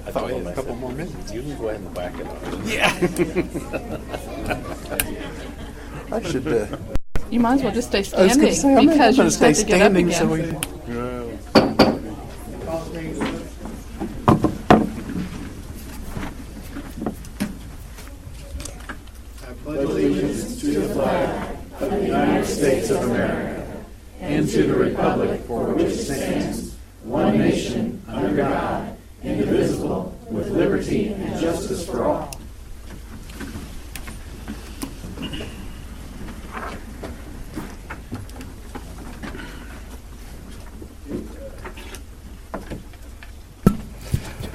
I thought we had a couple more minutes. You can go ahead and whack it on. Yeah. I should. You might as well just stay I was standing going to say, I'm because going you to stay have to get up standing again. so we. Allegiance to the flag of the United States of America and to the republic for which it stands, one nation, under God, indivisible, with liberty and justice for all.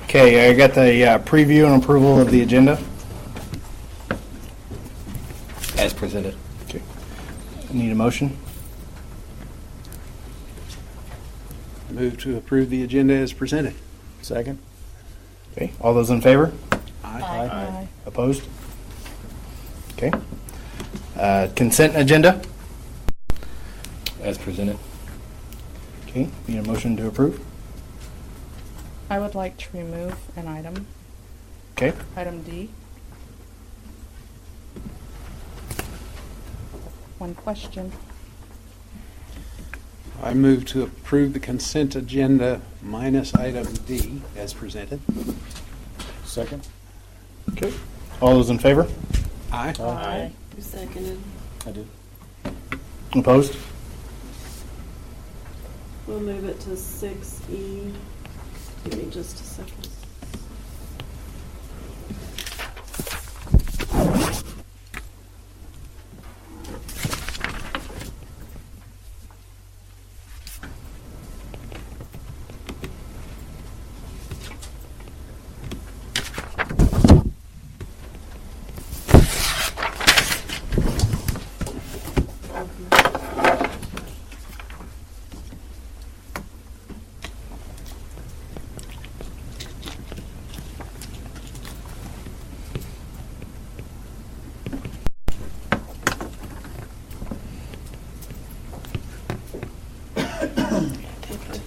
Okay, I got the preview and approval of the agenda. As presented. Okay. Need a motion? Move to approve the agenda as presented. Second. Okay. All those in favor? Aye. Opposed? Okay. Consent agenda. As presented. Okay. Need a motion to approve? I would like to remove an item, Okay. item D. One question. I move to approve the consent agenda minus item D as presented. Second. Okay. All those in favor? Aye. Aye. Who seconded? I did. Opposed? We'll move it to 6E. Give me just a second.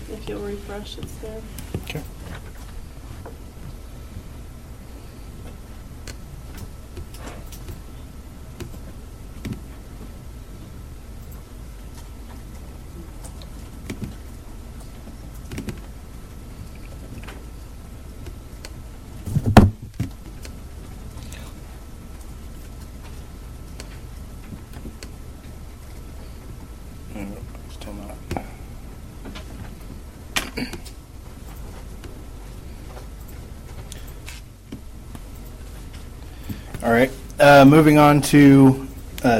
If you'll refresh, it's there. Okay. Still not. All right. Moving on to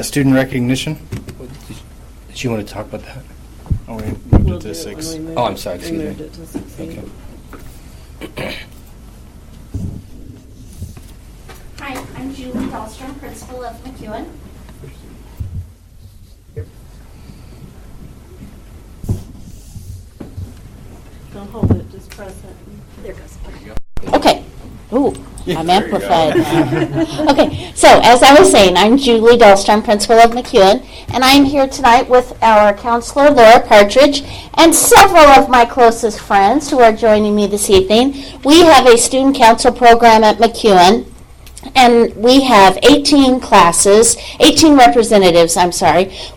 student recognition. Did you want to talk about that? Oh, we moved We'll it do to it when 6. we move Oh, I'm sorry, We excuse me. moved it to 6E. Okay. Hi, I'm Julie Dahlstrom, principal of McEwen. Don't hold it, just press it. There it goes. Okay. Ooh, I'm amplified now. Okay, so as I was saying, I'm Julie Dahlstrom, principal of McEwen, and I'm here tonight with our counselor, Laura Partridge, and several of my closest friends who are joining me this evening. We have a student council program at McEwen, and we have 18 representatives,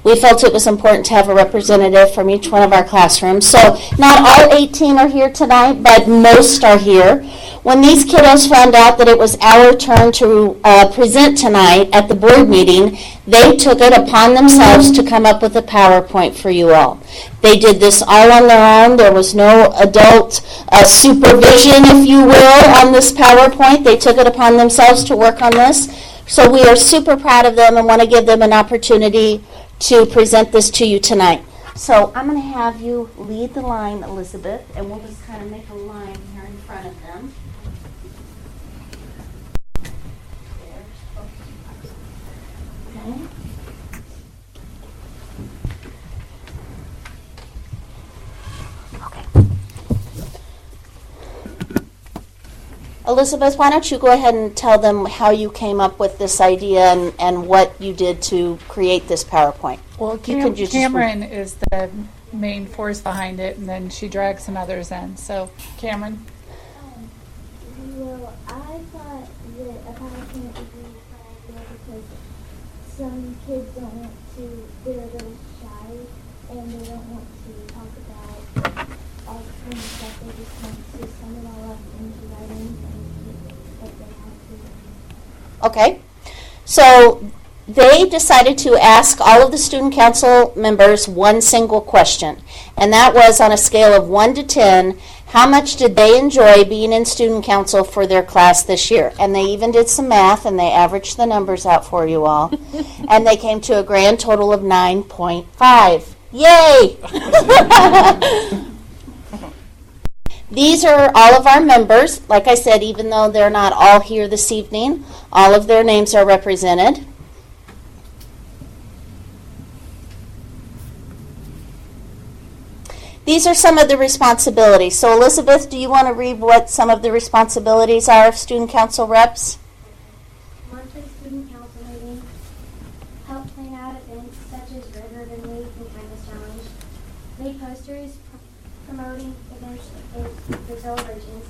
We felt it was important to have a representative from each one of our classrooms. So not all 18 are here tonight, but most are here. When these kiddos found out that it was our turn to present tonight at the board meeting, they took it upon themselves to come up with a PowerPoint for you all. They did this all on their own. There was no adult supervision, if you will, on this PowerPoint. They took it upon themselves to work on this. So we are super proud of them and want to give them an opportunity to present this to you tonight. So I'm going to have you lead the line, Elizabeth, and we'll just kind of make a line here in front of them. Okay. Elizabeth, why don't you go ahead and tell them how you came up with this idea and what you did to create this PowerPoint? Well, Cameron is the main force behind it, and then she drags some others in. So, Cameron. some kids don't want to, they're a little shy and they don't want to talk about all the kind of stuff. They just want to sum it all up into writing and what they have to. Okay. So they decided to ask all of the student council members one single question. And that was on a scale of 1 to 10, how much did they enjoy being in student council for their class this year? And they even did some math and they averaged the numbers out for you all. And they came to a grand total of 9.5. Yay! These are all of our members. Like I said, even though they're not all here this evening, all of their names are represented. These are some of the responsibilities. So Elizabeth, do you want to read what some of the responsibilities are of student council reps? Monthly student council meeting, help plan out events such as Red Ribbon Week and Kindness Challenge, make posters promoting events and celebrations,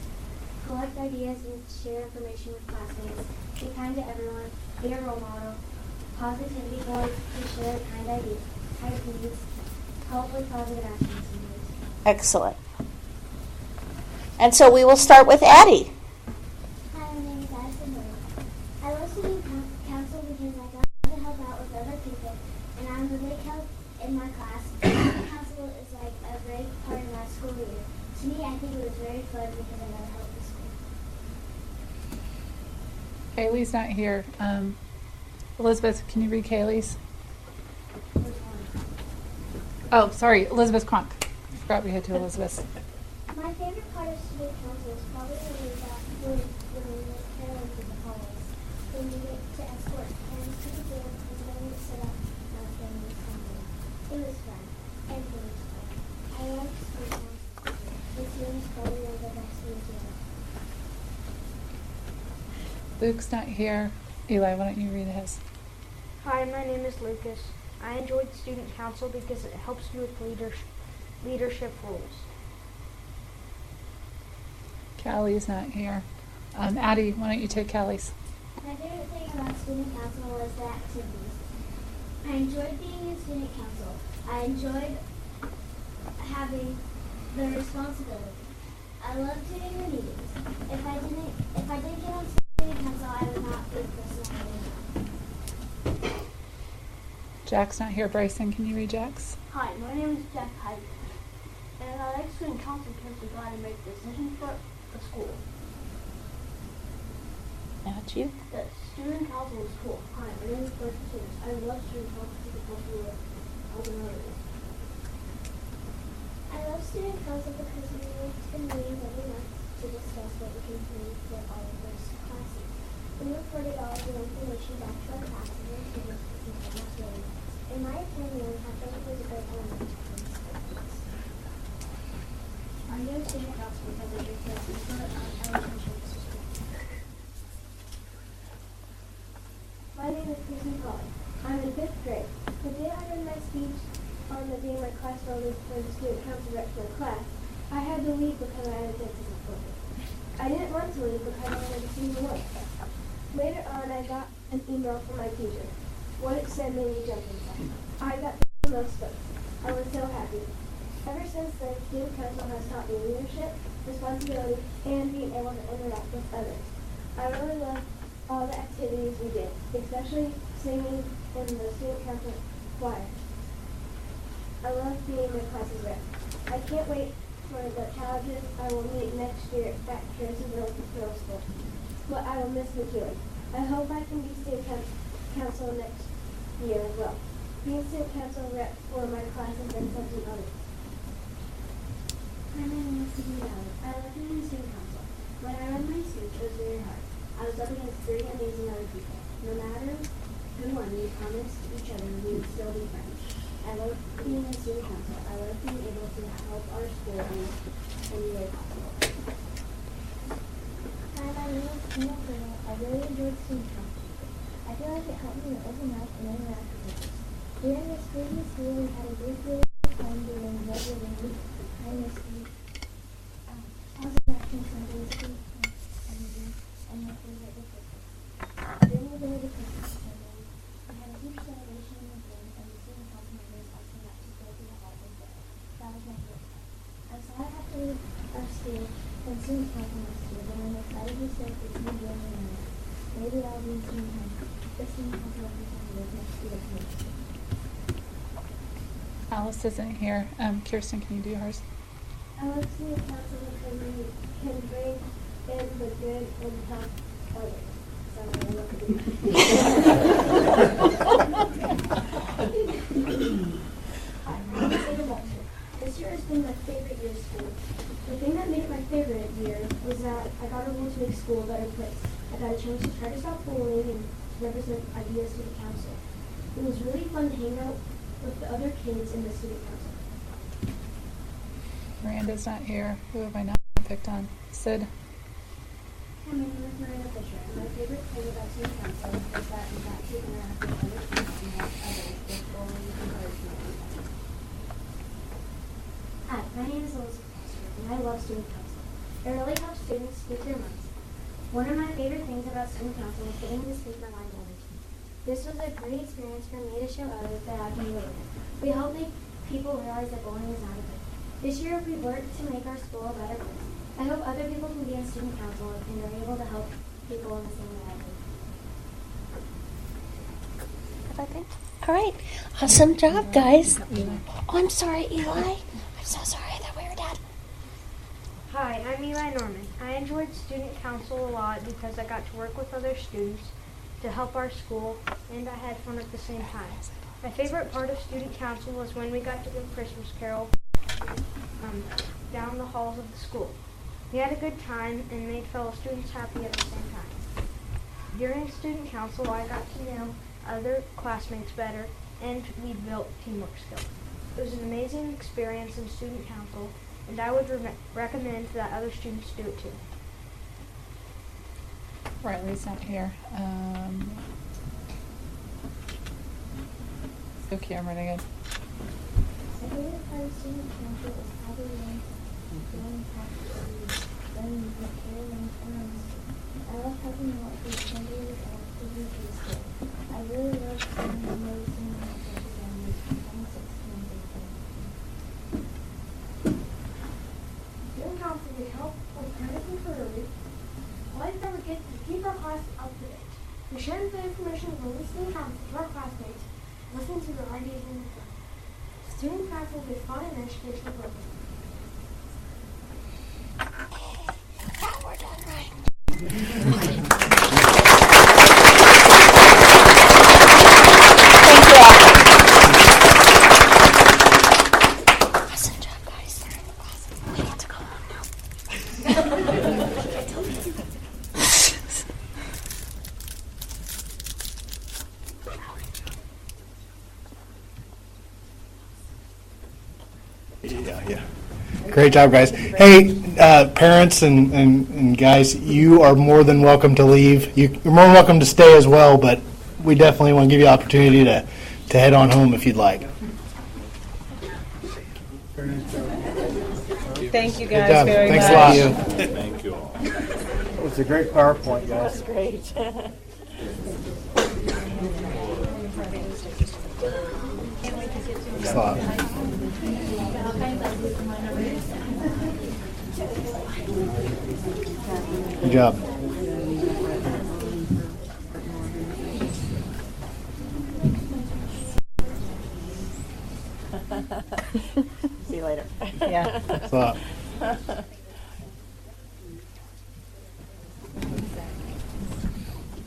collect ideas and share information with classmates, be kind to everyone, be a role model, positivity boards to share kind ideas, kind opinions, help with positive actions. Excellent. And so we will start with Addie. Hi, my name is Addison Miller. I love student council because I got to help out with other people, and I'm the big help in my class. Student council is like a great part of my school year. To me, I think it was very fun because I got to help the school. Kaylee's not here. Elizabeth, can you read Kaylee's? Oh, sorry, Elizabeth Cronk. I forgot we had two Elizabeths. My favorite part of student council is probably when we make Carolyn to the hallways. When we get to escort parents to the door and when we set up our family assembly. It was fun. Everything was fun. I love student council. This year is probably one of the best years yet. Luke's not here. Eli, why don't you read his? Hi, my name is Lucas. I enjoyed student council because it helps you with leadership roles. Callie's not here. Addie, why don't you take Callie's? My favorite thing about student council was the activities. I enjoyed being in student council. I enjoyed having the responsibility. I loved doing the meetings. If I didn't get on student council, I would not be the person I am now. Jack's not here. Bryson, can you read Jack's? Hi, my name is Jack Hyde, and I like student council because we got to make decisions for the school. Not you. The student council is cool. Hi, my name is Bryson Simmons. I love student council because we help others. I love student council because we meet in meetings every month to discuss what we can do for all of those classes. We reported all of the information back to our classes and students and that's really nice. In my opinion, I think it was a great element to students. I love student council because it gives us input on elementary school. My name is Kristen Colley. I'm in 5th grade. The day I read my speech on the day my class voted for the student council rep for the class, I had to leave because I had a dentist appointment. I didn't want to leave because I wanted to see the work. Later on, I got an email from my teacher. What it said made me jump inside. I got the most votes. I was so happy. Ever since then, student council has taught me leadership, responsibility, and being able to interact with others. I really love all the activities we did, especially singing in the student council choir. I love being the class's rep. I can't wait for the challenges I will meet next year at Harrisonville Middle School. But I will miss McEwen. I hope I can be student council next year as well. Being student council rep for my class has been something other. Hi, my name is Sydney Valley. I love being in student council. When I read my speech, it was very hard. I was up against 3 amazing other people. No matter who won, we promised each other we would still be friends. I love being in student council. I love being able to help our school in any way possible. Hi, my name is Tina Turner. I really enjoyed student council. I feel like it helped me to open up and interact with others. During this previous year, we had a great deal of fun doing regular week, kindness week, positive action Sundays, and my favorite was Christmas. During the day of the Christmas Sunday, we had a huge lead our school and student council next year, but I'm excited to serve the team during the year. Maybe I'll be the student council representative next year. Alice isn't here. Kirsten, can you do yours? I love student council because we can bring in the good and help others. So I love to do Hi, my name is Ada Walter. This year has been my favorite year of school. The thing that made it my favorite year was that I got a role to make school a better place. I got a chance to try to stop bullying and represent ideas to the council. It was really fun to hang out with the other kids in the student council. Miranda's not here. Who have I not picked on? Sid? My name is Miranda Fisher, and my favorite thing about student council is that we got to interact with other students and help others with bullying and encouragement. Hi, my name is Elizabeth Foster, and I love student council. It really helps students speak their minds. One of my favorite things about student council was getting to speak my mind on it. This was a great experience for me to show others that I can live. We help make people realize that bullying is not a thing. This year, we worked to make our school a better place. I hope other people can be in student council and are able to help people in the same way I do. All right. Awesome job, guys. Oh, I'm sorry, Eli. I'm so sorry. I thought we were dad. Hi, I'm Eli Norman. I enjoyed student council a lot because I got to work with other students to help our school, and I had fun at the same time. My favorite part of student council was when we got to go Christmas carol down the halls of the school. We had a good time and made fellow students happy at the same time. During student council, I got to know other classmates better, and we built teamwork skills. It was an amazing experience in student council, and I would recommend that other students do it too. Riley's not here. So Cameron again. My favorite part of student council is probably when caring friends. I love helping out with activities and activities in school. I really love seeing the amazing families from 2016 and 2018. Student council can help with anything for early. Always never get to keep our class up to date. We share the information from the student council to our classmates, listen to their ideas and info. Student council will be fun and educational program. We're done, right? Thank you all. Awesome job, guys. We get to go home now. Yeah. Great job, guys. Hey, parents and guys, you are more than welcome to leave. You're more than welcome to stay as well, but we definitely want to give you the opportunity to head on home if you'd like. Thank you Good guys job. very Thanks much. a lot. Thank you all. It was a great PowerPoint, guys. Great. Thanks a lot. Good job. See you later. Yeah. Thanks a lot.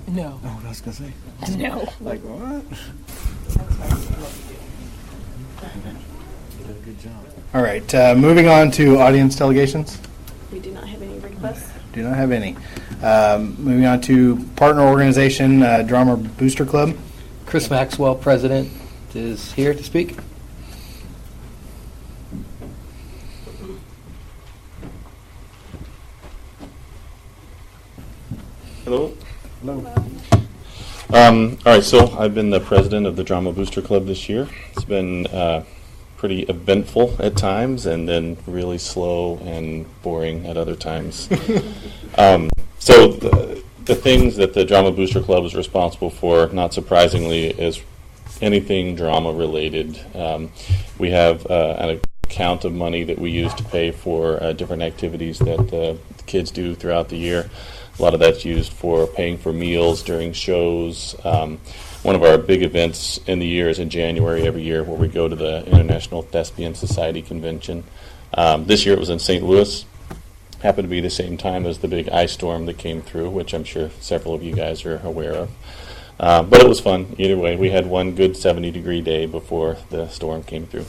No. Oh, what I was going to say. No. Like, what? You did a good job. All right, moving on to audience delegations. We do not have any requests. Do not have any. Moving on to partner organization, Drama Booster Club. Chris Maxwell, president, is here to speak. Hello. Hello. All right, so I've been the president of the Drama Booster Club this year. It's been pretty eventful at times and then really slow and boring at other times. So the things that the Drama Booster Club is responsible for, not surprisingly, is anything drama related. We have an account of money that we use to pay for different activities that the kids do throughout the year. A lot of that's used for paying for meals during shows. One of our big events in the year is in January every year, where we go to the International Thespian Society Convention. This year it was in St. Louis. Happened to be the same time as the big ice storm that came through, which I'm sure several of you guys are aware of. But it was fun either way. We had one good 70-degree day before the storm came through.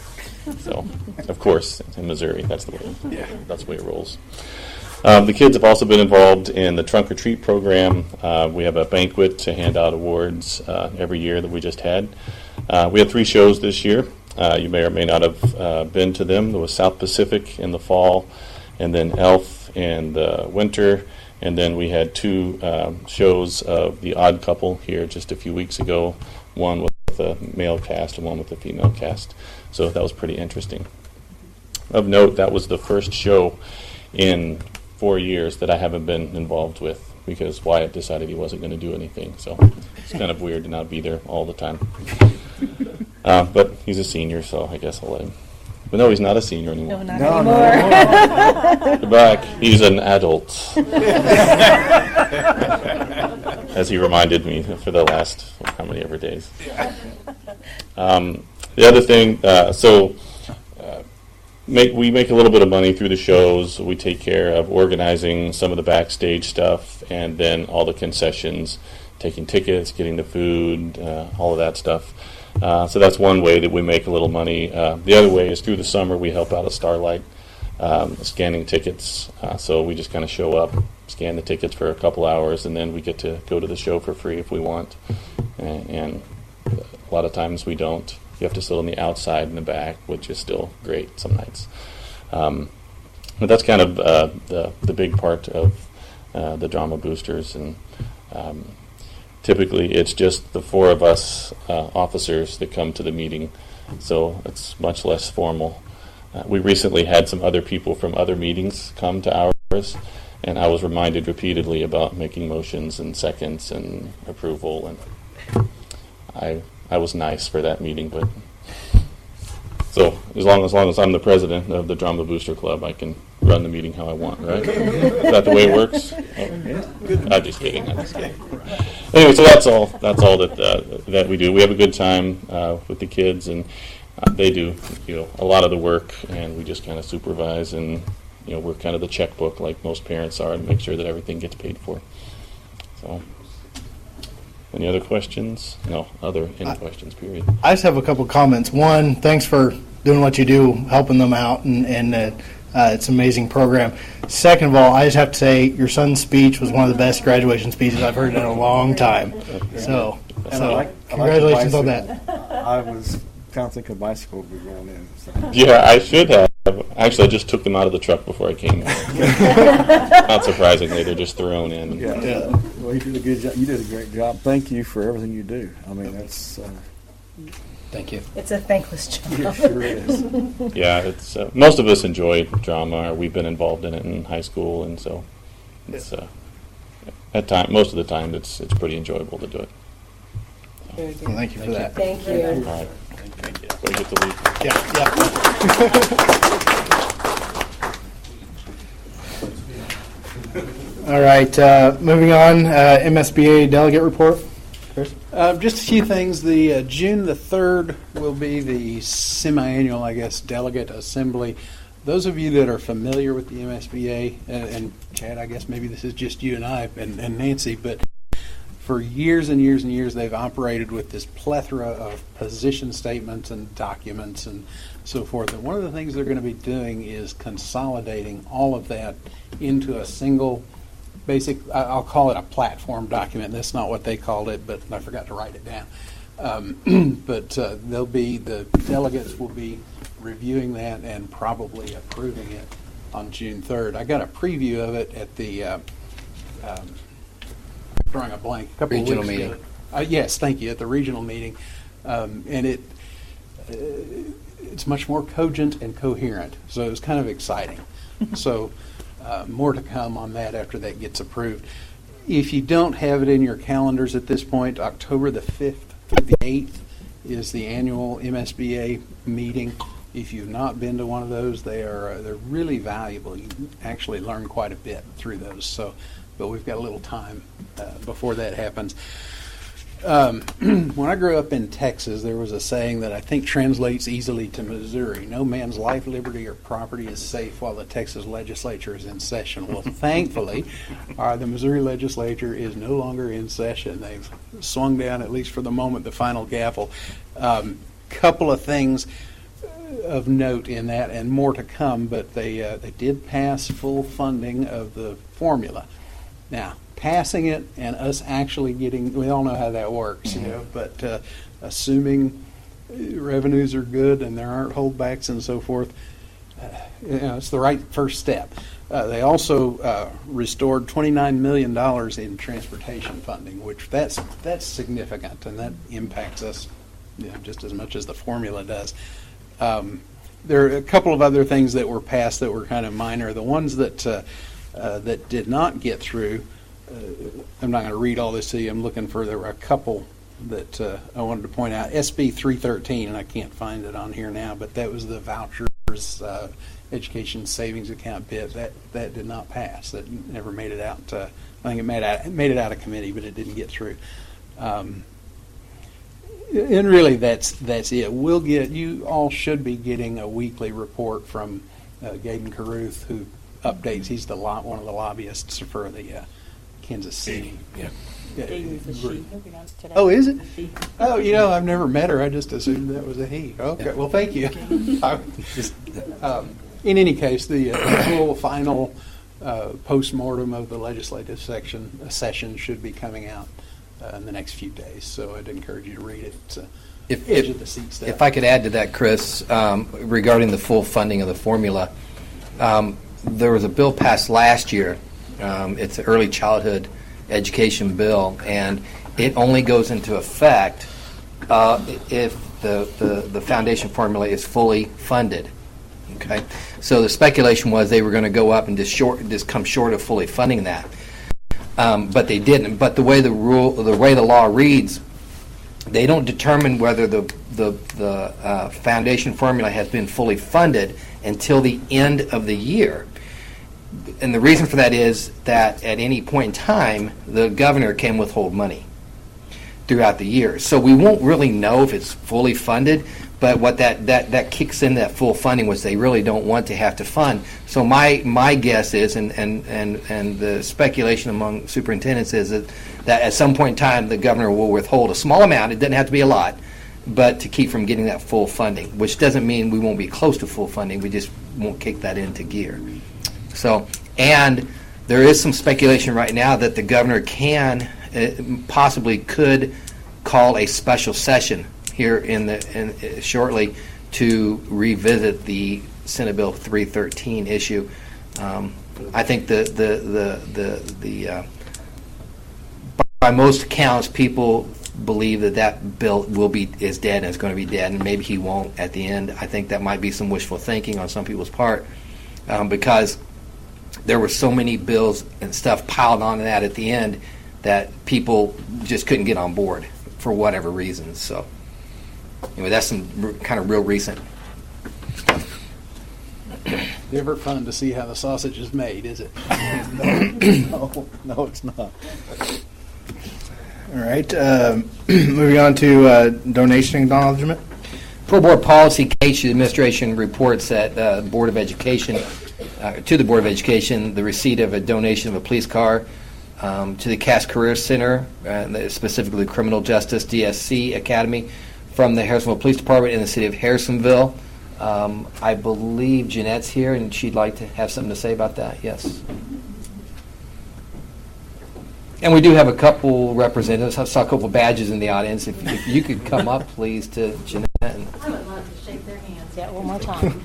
So, of course, in Missouri, that's the way it rolls. The kids have also been involved in the Trunk or Treat program. We have a banquet to hand out awards every year that we just had. We had 3 shows this year. You may or may not have been to them. There was South Pacific in the fall, and then Elf in the winter. And then we had 2 shows of The Odd Couple here just a few weeks ago, one with a male cast and one with a female cast. So that was pretty interesting. Of note, that was the first show in 4 years that I haven't been involved with, because Wyatt decided he wasn't going to do anything. So it's kind of weird to not be there all the time. But he's a senior, so I guess I'll let him. But no, he's not a senior anymore. No, not anymore. Goodbye. He's an adult. As he reminded me for the last how many ever days. The other thing, we make a little bit of money through the shows. We take care of organizing some of the backstage stuff, and then all the concessions, taking tickets, getting the food, all of that stuff. So that's one way that we make a little money. The other way is through the summer we help out at Starlight, scanning tickets. So we just kind of show up, scan the tickets for a couple hours, and then we get to go to the show for free if we want. And a lot of times we don't. You have to sit on the outside in the back, which is still great some nights. But that's kind of the big part of the Drama Boosters. And typically it's just the 4 of us officers that come to the meeting, so it's much less formal. We recently had some other people from other meetings come to ours, and I was reminded repeatedly about making motions and seconds and approval, and I was nice for that meeting, but so as long as I'm the president of the Drama Booster Club, I can run the meeting how I want, right? Is that the way it works? Oh, I'm just kidding. Anyway, so that's all that we do. We have a good time with the kids, and they do a lot of the work, and we just kind of supervise, and we're kind of the checkbook like most parents are, to make sure that everything gets paid for. So. Any other questions? No, any questions, period. I just have a couple comments. One, thanks for doing what you do, helping them out, and it's an amazing program. Second of all, I just have to say your son's speech was one of the best graduation speeches I've heard in a long time. So congratulations on that. I was trying to think of bicycle would be going in. So. Yeah, I should have. Actually, I just took them out of the truck before I came. Not surprisingly, they're just thrown in. Yeah. Well, you did a good job. You did a great job. Thank you for everything you do. I mean, that's. Thank you. It's a thankless job. Yeah, sure is. Yeah, it's most of us enjoy drama. We've been involved in it in high school, and so it's most of the time it's pretty enjoyable to do it. Well, thank you for that. Thank you. All right. Thank you. So you get to leave. Yeah. All right, moving on, MSBA delegate report. Chris? Just a few things. The June the 3rd will be the semi-annual, delegate assembly. Those of you that are familiar with the MSBA, and Chad, I guess maybe this is just you and I and Nancy, but for years and years and years, they've operated with this plethora of position statements and documents and so forth. And one of the things they're going to be doing is consolidating all of that into a single basic, I'll call it a platform document. That's not what they called it, but I forgot to write it down. But the delegates will be reviewing that and probably approving it on June 3rd. I got a preview of it at the drawing a blank. A couple regional of weeks meeting. ago. Yes, thank you, at the regional meeting. And it's much more cogent and coherent, so it was kind of exciting. So more to come on that after that gets approved. If you don't have it in your calendars at this point, October the 5th through the 8th is the annual MSBA meeting. If you've not been to one of those, they're really valuable. You actually learn quite a bit through those. So, but we've got a little time before that happens. When I grew up in Texas, there was a saying that I think translates easily to Missouri: "No man's life, liberty, or property is safe while the Texas legislature is in session." Well, thankfully, the Missouri legislature is no longer in session. They've swung down, at least for the moment, the final gavel. Couple of things of note in that, and more to come, but they did pass full funding of the formula. Now, passing it and us actually getting, we all know how that works, but assuming revenues are good and there aren't holdbacks and so forth, it's the right first step. They also restored $29 million in transportation funding, which that's significant, and that impacts us just as much as the formula does. There are a couple of other things that were passed that were kind of minor. The ones that did not get through, I'm not going to read all this to you. I'm looking for, there were a couple that I wanted to point out. SB 313, and I can't find it on here now, but that was the vouchers, education savings account bit. That did not pass. That never made it out. I think it made it out of committee, but it didn't get through. And really, that's it. We'll get, you all should be getting a weekly report from Gaden Caruth, who updates. He's one of the lobbyists for the Kansas City. Yeah. Oh, is it? Oh, I've never met her. I just assumed that was a he. Okay. Well, thank you. In any case, the full final post-mortem of the legislative session should be coming out in the next few days. So I'd encourage you to read it. It's edge of the seat stuff. If I could add to that, Chris, regarding the full funding of the formula, there was a bill passed last year. It's an early childhood education bill, and it only goes into effect if the foundation formula is fully funded. Okay, so the speculation was they were going to go up and just come short of fully funding that, but they didn't. But the way the law reads, they don't determine whether the foundation formula has been fully funded until the end of the year. And the reason for that is that at any point in time, the governor can withhold money throughout the year. So we won't really know if it's fully funded, but what that kicks in that full funding was they really don't want to have to fund. So my guess is, and the speculation among superintendents is that at some point in time, the governor will withhold a small amount. It doesn't have to be a lot, but to keep from getting that full funding, which doesn't mean we won't be close to full funding. We just won't kick that into gear. So, and there is some speculation right now that the governor possibly could call a special session here shortly to revisit the Senate Bill 313 issue. I think by most accounts, people believe that bill is dead and is going to be dead, and maybe he won't at the end. I think that might be some wishful thinking on some people's part, because there were so many bills and stuff piled on that at the end that people just couldn't get on board for whatever reasons. So anyway, that's some kind of real recent stuff. Never fun to see how the sausage is made, is it? No, it's not. All right. Moving on to donation acknowledgement. For board policy, the administration reports that the Board of Education, to the Board of Education, the receipt of a donation of a police car to the Cass Career Center, specifically the Criminal Justice DSC Academy, from the Harrisonville Police Department in the city of Harrisonville. I believe Jeanette's here, and she'd like to have something to say about that. Yes. And we do have a couple representatives. I saw a couple badges in the audience. If you could come up, please, to Jeanette. I would love to shake their hands yet one more time.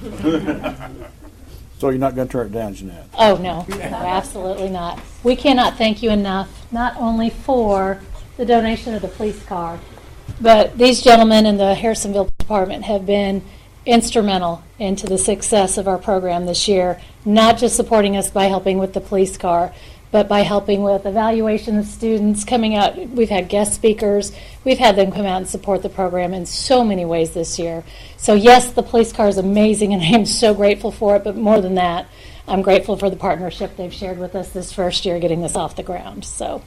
So you're not going to turn it down, Jeanette? Oh, no, absolutely not. We cannot thank you enough, not only for the donation of the police car, but these gentlemen in the Harrisonville Department have been instrumental into the success of our program this year, not just supporting us by helping with the police car, but by helping with evaluation of students, coming out, we've had guest speakers, we've had them come out and support the program in so many ways this year. So yes, the police car is amazing, and I am so grateful for it, but more than that, I'm grateful for the partnership they've shared with us this first year getting this off the ground. So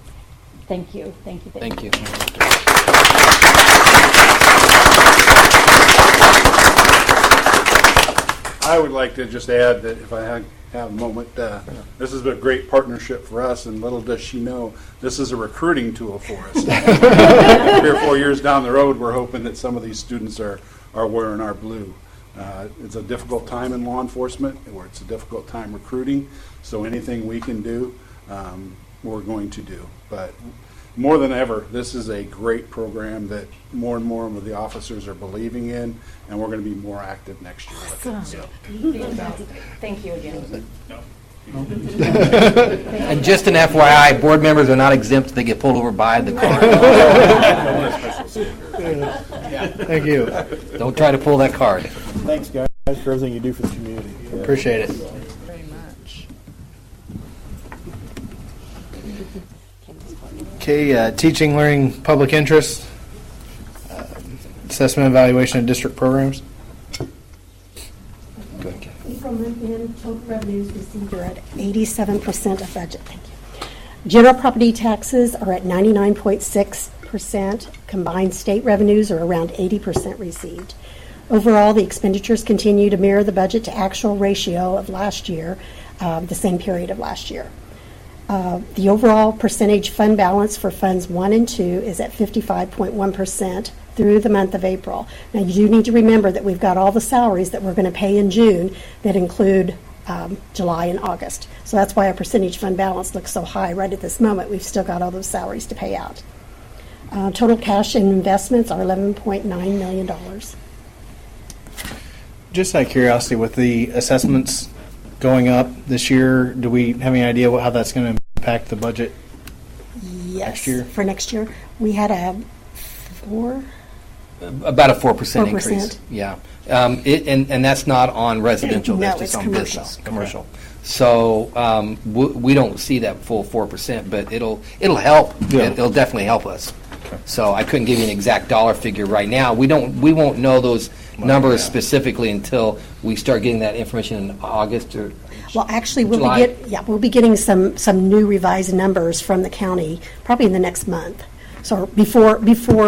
thank you. Thank you. Thank you. I would like to just add that if I have a moment, this has been a great partnership for us, and little does she know, this is a recruiting tool for us. 3 or 4 years down the road, we're hoping that some of these students are wearing our blue. It's a difficult time in law enforcement, or it's a difficult time recruiting, so anything we can do, we're going to do. But more than ever, this is a great program that more and more of the officers are believing in, and we're going to be more active next year with it. So. Thank you again. And just an FYI, board members are not exempt if they get pulled over by the car. Thank you. Don't try to pull that card. Thanks, guys, for everything you do for the community. Appreciate it. Very much. Okay, teaching, learning, public interest, assessment, evaluation of district programs. Go ahead, Ken. April month-end total revenues received are at 87% of budget. Thank you. General property taxes are at 99.6%. Combined state revenues are around 80% received. Overall, the expenditures continue to mirror the budget to actual ratio of last year, the same period of last year. The overall percentage fund balance for Funds 1 and 2 is at 55.1% through the month of April. Now, you do need to remember that we've got all the salaries that we're going to pay in June that include July and August. So that's why our percentage fund balance looks so high right at this moment. We've still got all those salaries to pay out. Total cash and investments are $11.9 million. Just out of curiosity, with the assessments going up this year, do we have any idea how that's going to impact the budget next year? For next year, we had About a 4% increase. Yeah. And that's not on residential, that's just on commercial. business, commercial. So we don't see that full 4%, but it'll help. Yeah. It'll definitely help us. So I couldn't give you an exact dollar figure right now. We won't know those numbers specifically until we start getting that information in August or Well, actually, July. we'll be getting some new revised numbers from the county probably in the next month. So before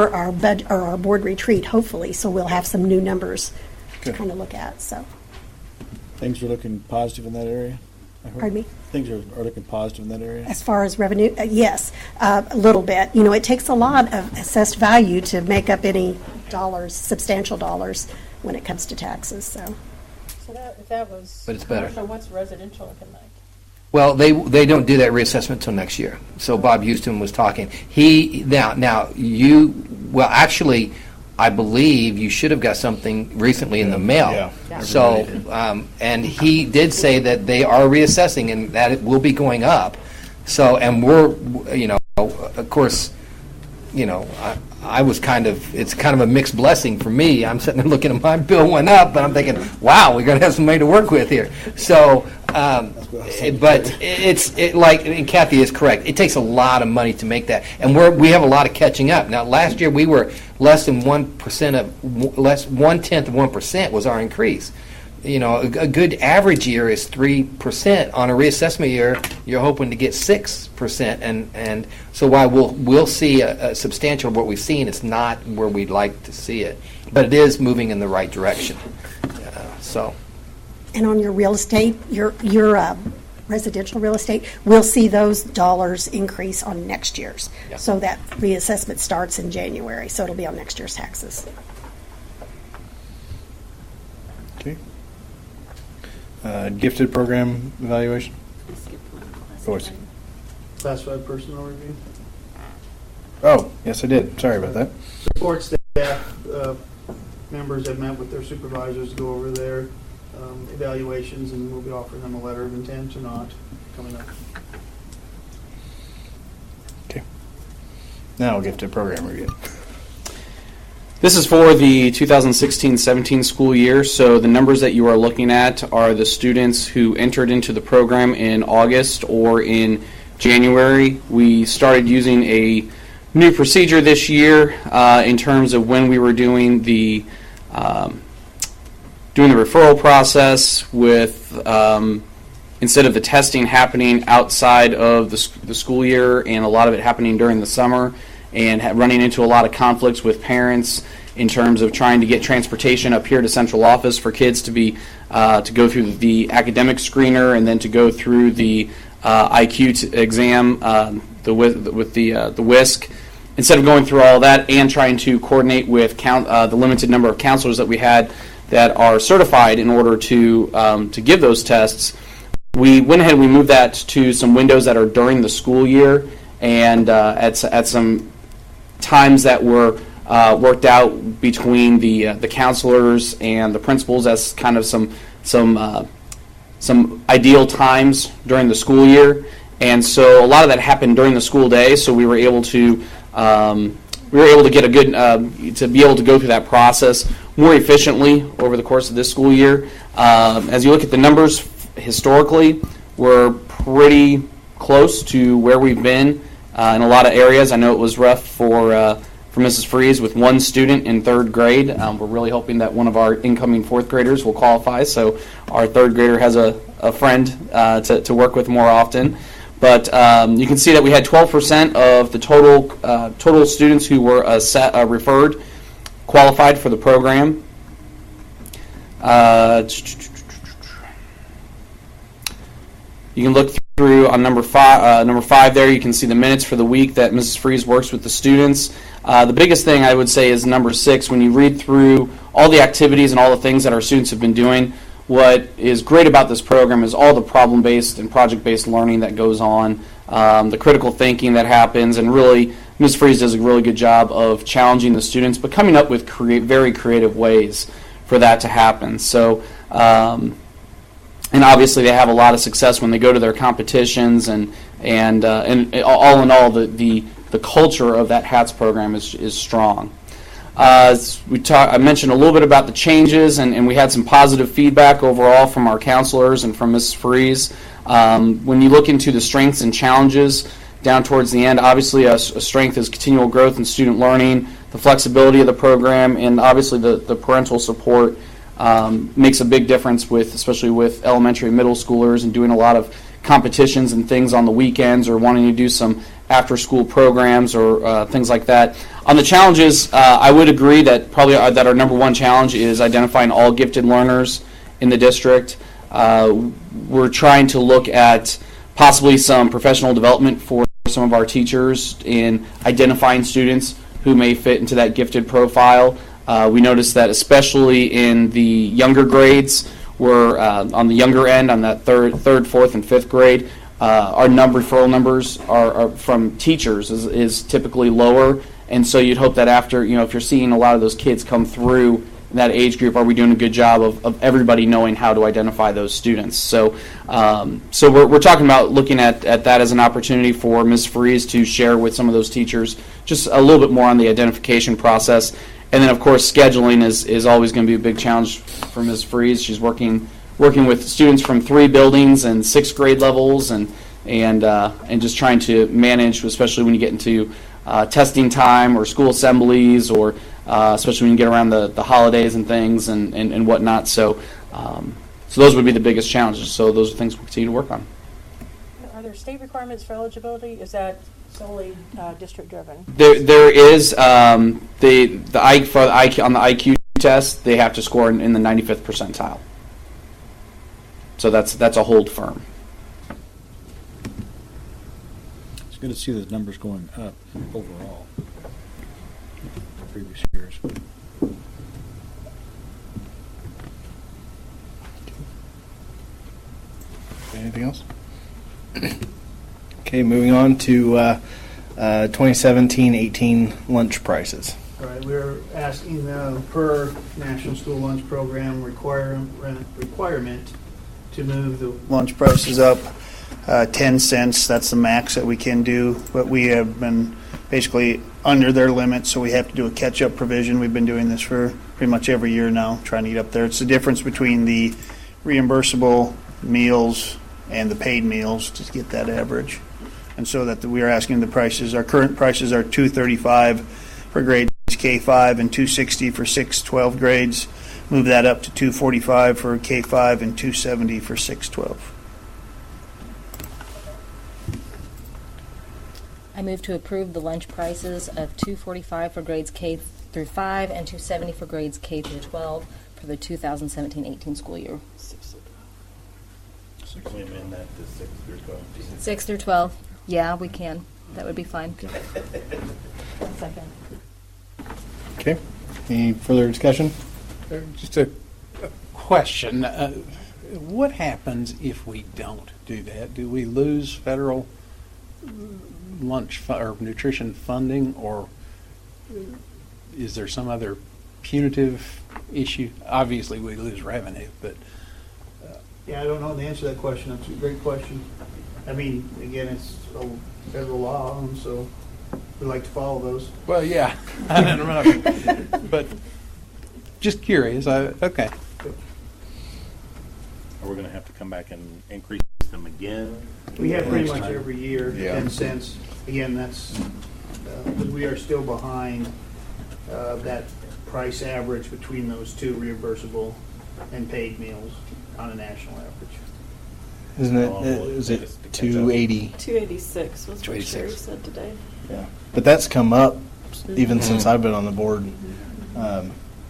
our our board retreat, hopefully. So we'll have some new numbers to kind of look at. So Things are looking positive in that area? I heard. Pardon me? Things are looking positive in that area? as far as revenue, yes, a little bit. You know, it takes a lot of assessed value to make up any dollars, substantial dollars, when it comes to taxes. So If that was But it's better. commercial, what's residential looking like? Well, they don't do that reassessment until next year. So Bob Houston was talking. Actually, I believe you should have got something recently in the mail. Yeah. So, and he did say that they are reassessing and that it will be going up. So, and we're, of course, I was it's kind of a mixed blessing for me. I'm sitting there looking at my bill went up, but I'm thinking, wow, we're going to have some money to work with here. So, but and Kathy is correct. It takes a lot of money to make that, and we have a lot of catching up. Now, last year we were less than 1% of 1/10 of 1% was our increase. A good average year is 3%. On a reassessment year, you're hoping to get 6%, and so while we'll see a substantial of what we've seen, it's not where we'd like to see it, but it is moving in the right direction. And on your real estate, your residential real estate, we'll see those dollars increase on next year's. Yeah. So that reassessment starts in January, so it'll be on next year's taxes. Okay. Gifted program evaluation. Classified personnel review. Oh, yes, I did. Sorry about that. Support staff members have met with their supervisors to go over their evaluations, and we'll be offering them a letter of intent or not coming up. Okay. Now gifted program review. This is for the 2016-17 school year, so the numbers that you are looking at are the students who entered into the program in August or in January. We started using a new procedure this year in terms of when we were doing the referral process with instead of the testing happening outside of the school year and a lot of it happening during the summer and running into a lot of conflicts with parents in terms of trying to get transportation up here to central office for kids to be to go through the academic screener and then to go through the IQ exam with the WISC. Instead of going through all that and trying to coordinate with the limited number of counselors that we had that are certified in order to give those tests, we went ahead and we moved that to some windows that are during the school year and at some times that were worked out between the counselors and the principals as kind of some ideal times during the school year. And so a lot of that happened during the school day, so we were able to get a good to be able to go through that process more efficiently over the course of this school year. As you look at the numbers historically, we're pretty close to where we've been in a lot of areas. I know it was rough for Mrs. Freeze with one student in third grade. We're really hoping that one of our incoming fourth graders will qualify, so our third grader has a friend to work with more often. But you can see that we had 12% of the total students who were referred qualified for the program. You can look through on number five there. You can see the minutes for the week that Mrs. Freeze works with the students. The biggest thing I would say is number 6. When you read through all the activities and all the things that our students have been doing, what is great about this program is all the problem-based and project-based learning that goes on, the critical thinking that happens, and really Ms. Freeze does a really good job of challenging the students, but coming up with very creative ways for that to happen. So, and obviously they have a lot of success when they go to their competitions, and all in all, the culture of that HATS program is strong. I mentioned a little bit about the changes, and we had some positive feedback overall from our counselors and from Mrs. Freeze. When you look into the strengths and challenges down towards the end, obviously a strength is continual growth in student learning, the flexibility of the program, and obviously the parental support makes a big difference especially with elementary and middle schoolers and doing a lot of competitions and things on the weekends or wanting to do some after-school programs or things like that. On the challenges, I would agree that probably that our number one challenge is identifying all gifted learners in the district. We're trying to look at possibly some professional development for some of our teachers in identifying students who may fit into that gifted profile. We noticed that especially in the younger grades, we're on the younger end, on that third, fourth, and fifth grade, our referral numbers are from teachers is typically lower, and so you'd hope that after, if you're seeing a lot of those kids come through in that age group, are we doing a good job of everybody knowing how to identify those students? So we're talking about looking at that as an opportunity for Ms. Freeze to share with some of those teachers just a little bit more on the identification process. And then, of course, scheduling is always going to be a big challenge for Ms. Freeze. She's working with students from 3 buildings and 6th grade levels, and just trying to manage, especially when you get into testing time or school assemblies, or especially when you get around the holidays and things and whatnot. So those would be the biggest challenges. So those are things we'll continue to work on. Are there state requirements for eligibility? Is that solely district driven? There is on the IQ test, they have to score in the 95th percentile. So that's a hold firm. It's good to see those numbers going up overall from previous years. Anything else? Okay, moving on to 2017-18 lunch prices. All right, we're asking per National School Lunch Program requirement to move the lunch prices up 10 cents. That's the max that we can do, but we have been basically under their limit, so we have to do a catch-up provision. We've been doing this for pretty much every year now, trying to get up there. It's the difference between the reimbursable meals and the paid meals to get that average. And so that we are asking the prices, our current prices are $235 for grades K-5 and $260 for 6-12 grades. Move that up to $245 for K-5 and $270 for 6-12. I move to approve the lunch prices of $245 for grades K through 5 and $270 for grades K through 12 for the 2017-18 school year. Can we amend that to 6 through 12? 6 through 12. Yeah, we can. That would be fine. Second. Okay. Any further discussion? Just a question. What happens if we don't do that? Do we lose federal lunch or nutrition funding, or is there some other punitive issue? Obviously, we lose revenue, but Yeah, I don't know the answer to that question. That's a great question. I mean, again, it's a federal law, and so we like to follow those. well, yeah, I don't know, but just curious. Okay. Are we going to have to come back and increase them again? We have pretty much every year, Yeah. 10 cents. Again, that's, because we are still behind that price average between those two, reimbursable and paid meals on a national average. Isn't it? Is it 280? 286 was what 286. Sherry said today. Yeah. But that's come up even since I've been on the board.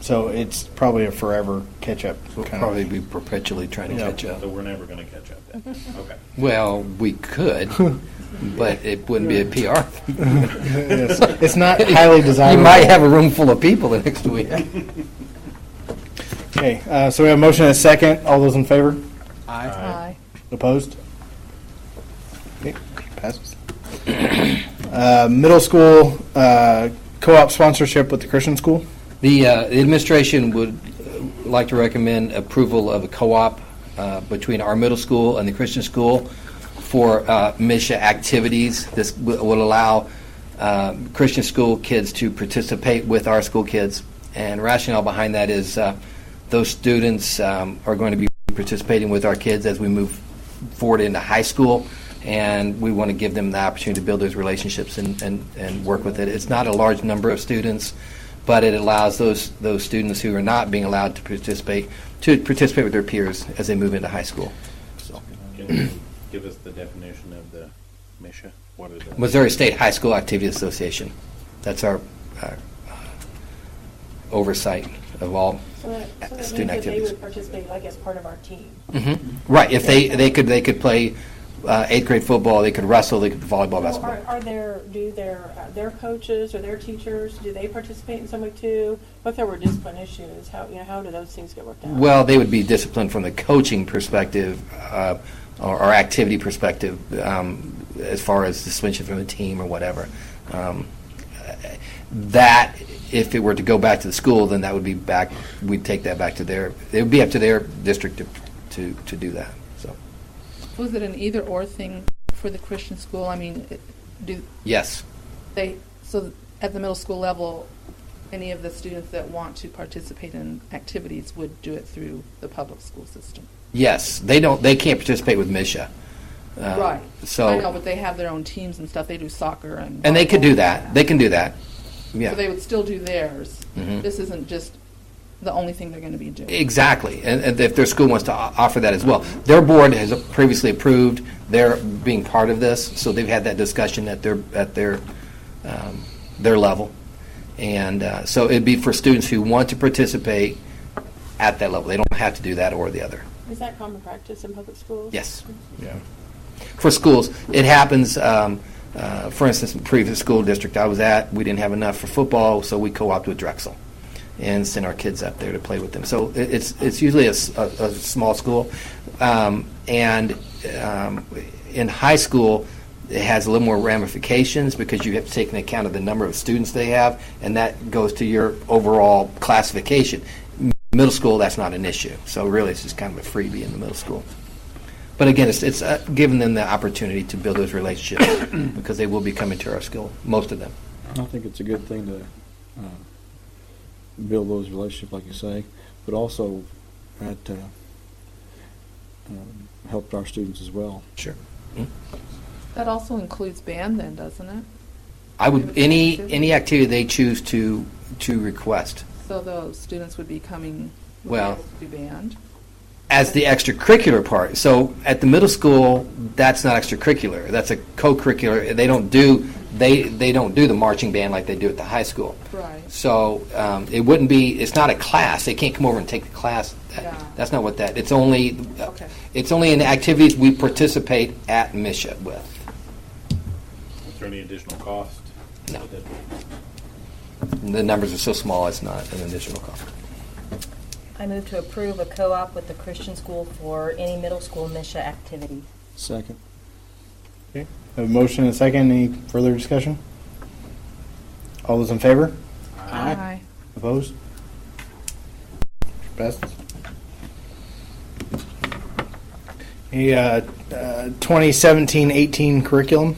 So it's probably a forever catch-up. We'll kind probably of. be perpetually trying to Yeah. catch up. So we're never going to catch up then. Okay. Well, we could, but it wouldn't be a PR. It's not highly desirable. You might have a room full of people the next week. Okay, so we have a motion and a second. All those in favor? Aye. Opposed? Okay, passes. Middle school co-op sponsorship with the Christian school. The administration would like to recommend approval of a co-op between our middle school and the Christian school for MISHA activities. This will allow Christian school kids to participate with our school kids. And rationale behind that is those students are going to be participating with our kids as we move forward into high school, and we want to give them the opportunity to build those relationships and work with it. It's not a large number of students, but it allows those students who are not being allowed to participate with their peers as they move into high school. So. Can you give us the definition of the MISHA? What is it? Missouri State High School Activity Association. That's our oversight of all So that student means that they activities. would participate like as part of our team. Right. If they could play 8th grade football, they could wrestle, they could volleyball, So basketball. do their coaches or their teachers, do they participate in some way too? What if there were discipline issues? How do those things get worked out? Well, they would be disciplined from the coaching perspective or activity perspective as far as suspension from the team or whatever. That, if it were to go back to the school, then that would be back. We'd take that back to it would be up to their district to do that. So. Was it an either-or thing for the Christian school? I mean, Yes. So at the middle school level, any of the students that want to participate in activities would do it through the public school system? Yes. They can't participate with MISHA. Right. So. I know, but they have their own teams and stuff. They do soccer and And they could do volleyball. that. They can do that. Yeah. So they would still do theirs. Mhm. This isn't just the only thing they're going to be doing. Exactly, and if their school wants to offer that as well. Their board has previously approved their being part of this, so they've had that discussion at their level, and so it'd be for students who want to participate at that level. They don't have to do that or the other. Is that common practice in public schools? Yes. Yeah. For schools, it happens. For instance, in the previous school district I was at, we didn't have enough for football, so we co-opted with Drexel and send our kids up there to play with them. So it's usually a small school, and in high school it has a little more ramifications because you have to take into account of the number of students they have, and that goes to your overall classification. Middle school, that's not an issue. So really, it's just kind of a freebie in the middle school. But again, it's giving them the opportunity to build those relationships because they will be coming to our school, most of them. I think it's a good thing to build those relationships, like you say, but also that helped our students as well. Sure. That also includes band then, doesn't it? I would, any activity they choose to request. So those students would be coming, would be Well, able to do band? as the extracurricular part. So at the middle school, that's not extracurricular. That's a co-curricular. They don't do the marching band like they do at the high school. Right. So it wouldn't be. It's not a class. They can't come over and take the class. That's not what that. It's only. It's only in activities we participate at MSHA with. Is there any additional cost? No. The numbers are so small. It's not an additional cost. I move to approve a co-op with the Christian school for any middle school MSHA activity. Second. Okay. Have a motion and a second. Any further discussion? All those in favor? Aye. Opposed? Passes. Any 2017-18 curriculum?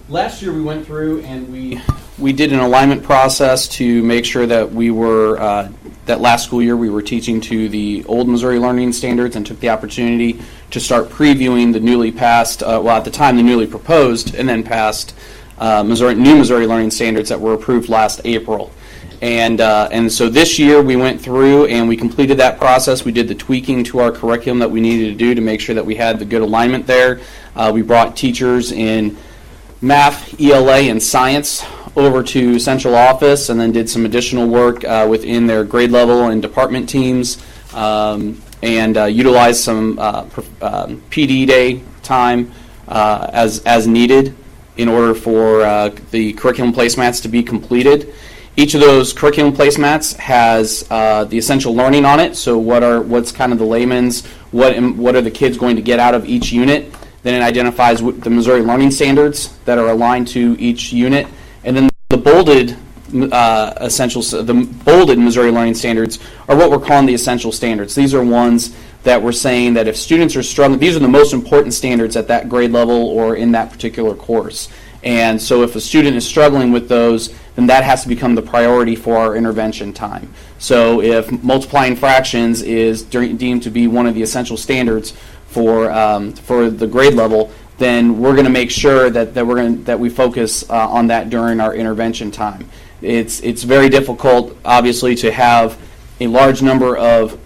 Last year we went through and we did an alignment process to make sure that we were, that last school year we were teaching to the old Missouri Learning Standards and took the opportunity to start previewing the newly passed, well at the time the newly proposed and then passed new Missouri Learning Standards that were approved last April. And so this year we went through and we completed that process. We did the tweaking to our curriculum that we needed to do to make sure that we had the good alignment there. We brought teachers in math, ELA, and science over to central office and then did some additional work within their grade level and department teams and utilized some PD day time as needed in order for the curriculum placemats to be completed. Each of those curriculum placemats has the essential learning on it. So what's kind of the layman's, what are the kids going to get out of each unit? Then it identifies the Missouri Learning Standards that are aligned to each unit, and then the bolded the bolded Missouri Learning Standards are what we're calling the essential standards. These are ones that we're saying that if students are struggling, these are the most important standards at that grade level or in that particular course. And so if a student is struggling with those, then that has to become the priority for our intervention time. So if multiplying fractions is deemed to be one of the essential standards for the grade level, then we're going to make sure that we focus on that during our intervention time. It's very difficult, obviously, to have a large number of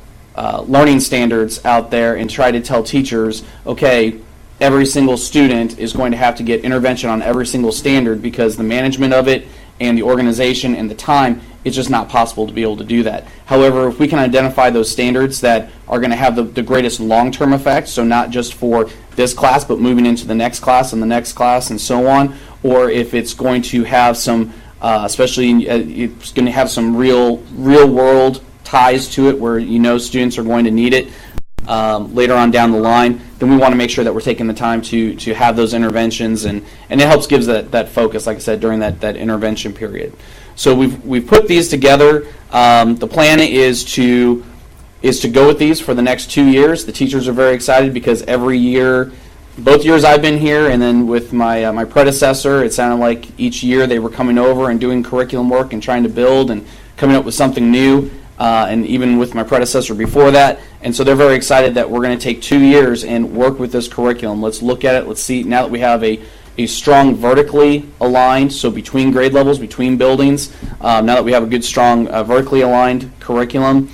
learning standards out there and try to tell teachers, okay, every single student is going to have to get intervention on every single standard because the management of it and the organization and the time, it's just not possible to be able to do that. However, if we can identify those standards that are going to have the greatest long-term effect, so not just for this class, but moving into the next class and the next class and so on, or if it's going to have some, it's going to have some real-world ties to it where students are going to need it later on down the line, then we want to make sure that we're taking the time to have those interventions, and it helps gives that focus, like I said, during that intervention period. So we've put these together. The plan is to go with these for the next 2 years. The teachers are very excited because every year, both years I've been here, and then with my predecessor, it sounded like each year they were coming over and doing curriculum work and trying to build and coming up with something new. And even with my predecessor before that. And so they're very excited that we're going to take 2 years and work with this curriculum. Let's look at it. Let's see, now that we have a strong vertically aligned, so between grade levels, between buildings, now that we have a good, strong vertically aligned curriculum,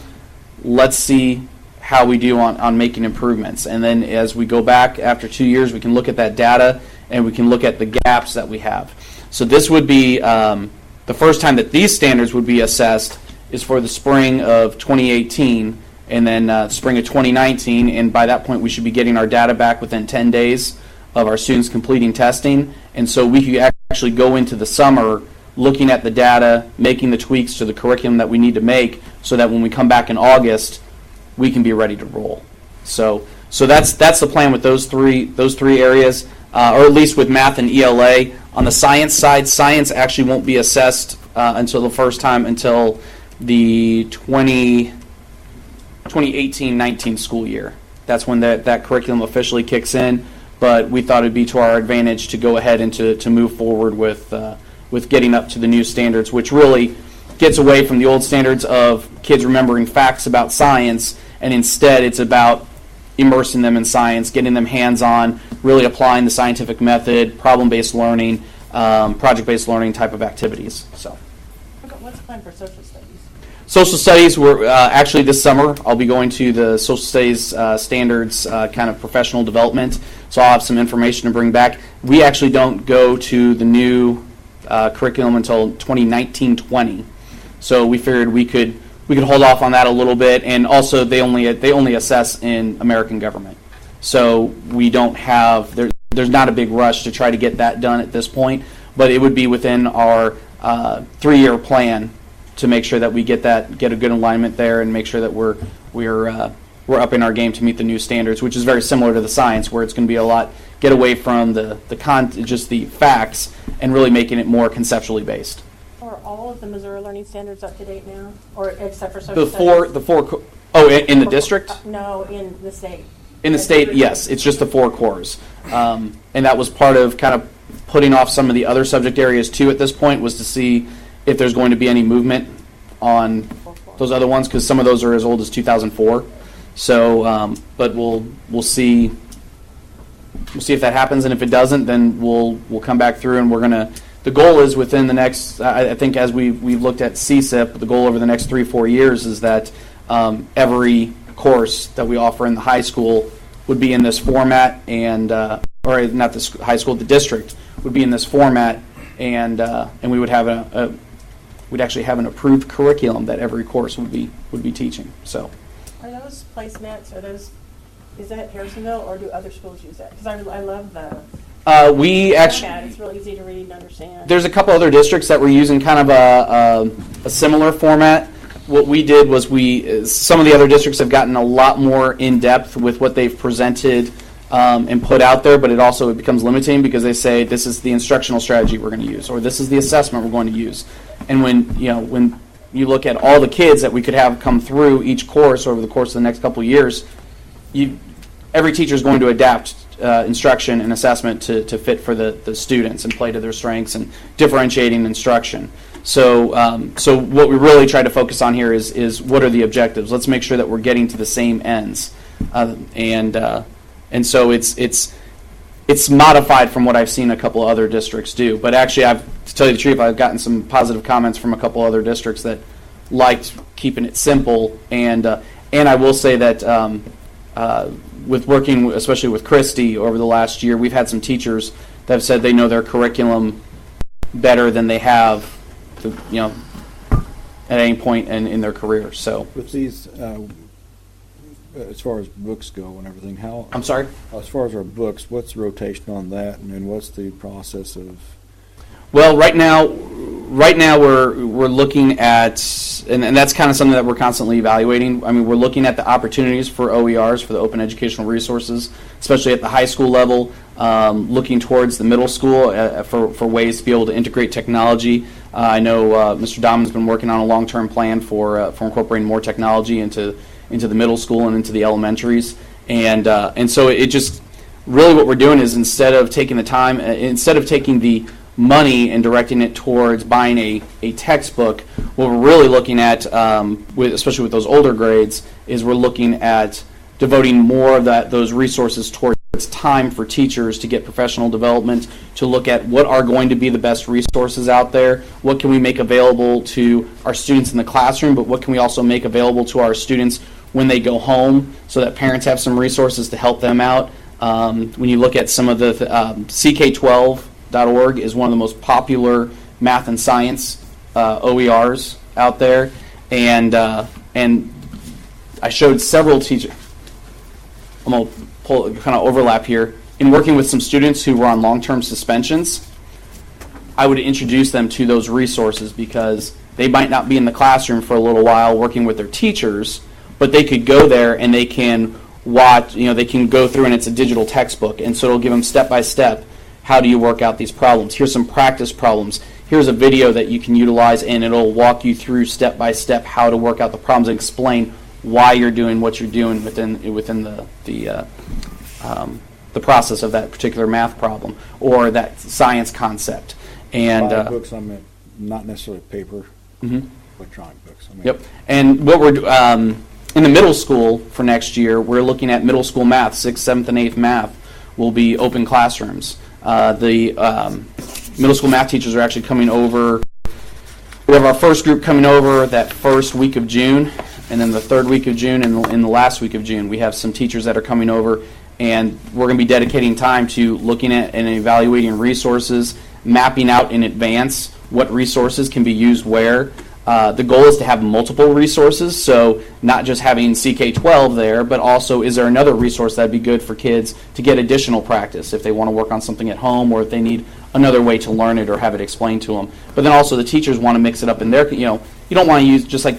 let's see how we do on making improvements. And then as we go back after 2 years, we can look at that data and we can look at the gaps that we have. So this would be the first time that these standards would be assessed is for the spring of 2018 and then spring of 2019, and by that point we should be getting our data back within 10 days of our students completing testing, and so we could actually go into the summer looking at the data, making the tweaks to the curriculum that we need to make so that when we come back in August we can be ready to roll. So that's the plan with those three areas, or at least with math and ELA. On the science side, science actually won't be assessed until the first time until the 2018-19 school year. That's when that curriculum officially kicks in, but we thought it would be to our advantage to go ahead and to move forward with getting up to the new standards, which really gets away from the old standards of kids remembering facts about science, and instead it's about immersing them in science, getting them hands-on, really applying the scientific method, problem-based learning, project-based learning type of activities. So, What's the plan for social studies? social studies, we're actually this summer I'll be going to the social studies standards kind of professional development. So I'll have some information to bring back. We actually don't go to the new curriculum until 2019-20. So we figured we could hold off on that a little bit, and also they only assess in American government. So we don't have there's not a big rush to try to get that done at this point, but it would be within our 3-year plan to make sure that we get a good alignment there and make sure that we're up in our game to meet the new standards, which is very similar to the science, where it's going to be a lot get away from just the facts and really making it more conceptually based. Are all of the Missouri Learning Standards up to date now, or except for social studies? In the district? No, in the state. In the state, yes, it's just the 4 cores, and that was part of kind of putting off some of the other subject areas too. At this point, was to see if there's going to be any movement on those other ones, because some of those are as old as 2004. So, but we'll see. We'll see if that happens, and if it doesn't, then we'll come back through, and we're gonna. The goal is within the next. I think as we've looked at CSIP, the goal over the next 3-4 years is that every course that we offer in the high school would be in this format, and or not this high school, the district would be in this format, and we would have we'd actually have an approved curriculum that every course would be teaching. So. Are those placemats? Is that Harrisonville, or do other schools use that? Because I love the. We actually. It's real easy to read and understand. There's a couple other districts that were using kind of a similar format. What we did was some of the other districts have gotten a lot more in depth with what they've presented and put out there, but it becomes limiting because they say this is the instructional strategy we're going to use, or this is the assessment we're going to use. And when you look at all the kids that we could have come through each course over the course of the next couple of years, every teacher is going to adapt instruction and assessment to fit for the students and play to their strengths and differentiating instruction. So what we really try to focus on here is what are the objectives. Let's make sure that we're getting to the same ends, and so it's modified from what I've seen a couple other districts do. But actually, to tell you the truth, I've gotten some positive comments from a couple other districts that liked keeping it simple, and I will say that. With working, especially with Christy over the last year, we've had some teachers that have said they know their curriculum better than they have, at any point in their career. So, with these, as far as books go and everything, how? I'm sorry. As far as our books, what's the rotation on that, and then what's the process of? Well, right now we're looking at, and that's kind of something that we're constantly evaluating. I mean, we're looking at the opportunities for OERs, for the Open Educational Resources, especially at the high school level, looking towards the middle school for ways to be able to integrate technology. I know Mr. Dahman's been working on a long-term plan for incorporating more technology into the middle school and into the elementaries, and so it just really what we're doing is instead of taking the money and directing it towards buying a textbook, what we're really looking at, especially with those older grades, is we're looking at devoting more of those resources towards time for teachers to get professional development, to look at what are going to be the best resources out there, what can we make available to our students in the classroom, but what can we also make available to our students when they go home so that parents have some resources to help them out. When you look at some of the CK12.org is one of the most popular math and science OERs out there, and I showed several teachers. I'm going to pull kind of overlap here. In working with some students who were on long-term suspensions, I would introduce them to those resources because they might not be in the classroom for a little while working with their teachers, but they could go there and they can watch. They can go through, and it's a digital textbook, and so it'll give them step by step. How do you work out these problems? Here's some practice problems. Here's a video that you can utilize, and it'll walk you through step by step how to work out the problems and explain why you're doing what you're doing within the process of that particular math problem or that science concept. And by books, I meant not necessarily paper, electronic books. Yep. And what we're In the middle school for next year, we're looking at middle school math, 6th, 7th, and 8th math will be open classrooms. The middle school math teachers are actually coming over. We have our first group coming over that first week of June, and then the third week of June, and in the last week of June. We have some teachers that are coming over, and we're going to be dedicating time to looking at and evaluating resources, mapping out in advance what resources can be used where. The goal is to have multiple resources, so not just having CK12 there, but also is there another resource that would be good for kids to get additional practice if they want to work on something at home or if they need another way to learn it or have it explained to them. But then also the teachers want to mix it up in their, you don't want to use just like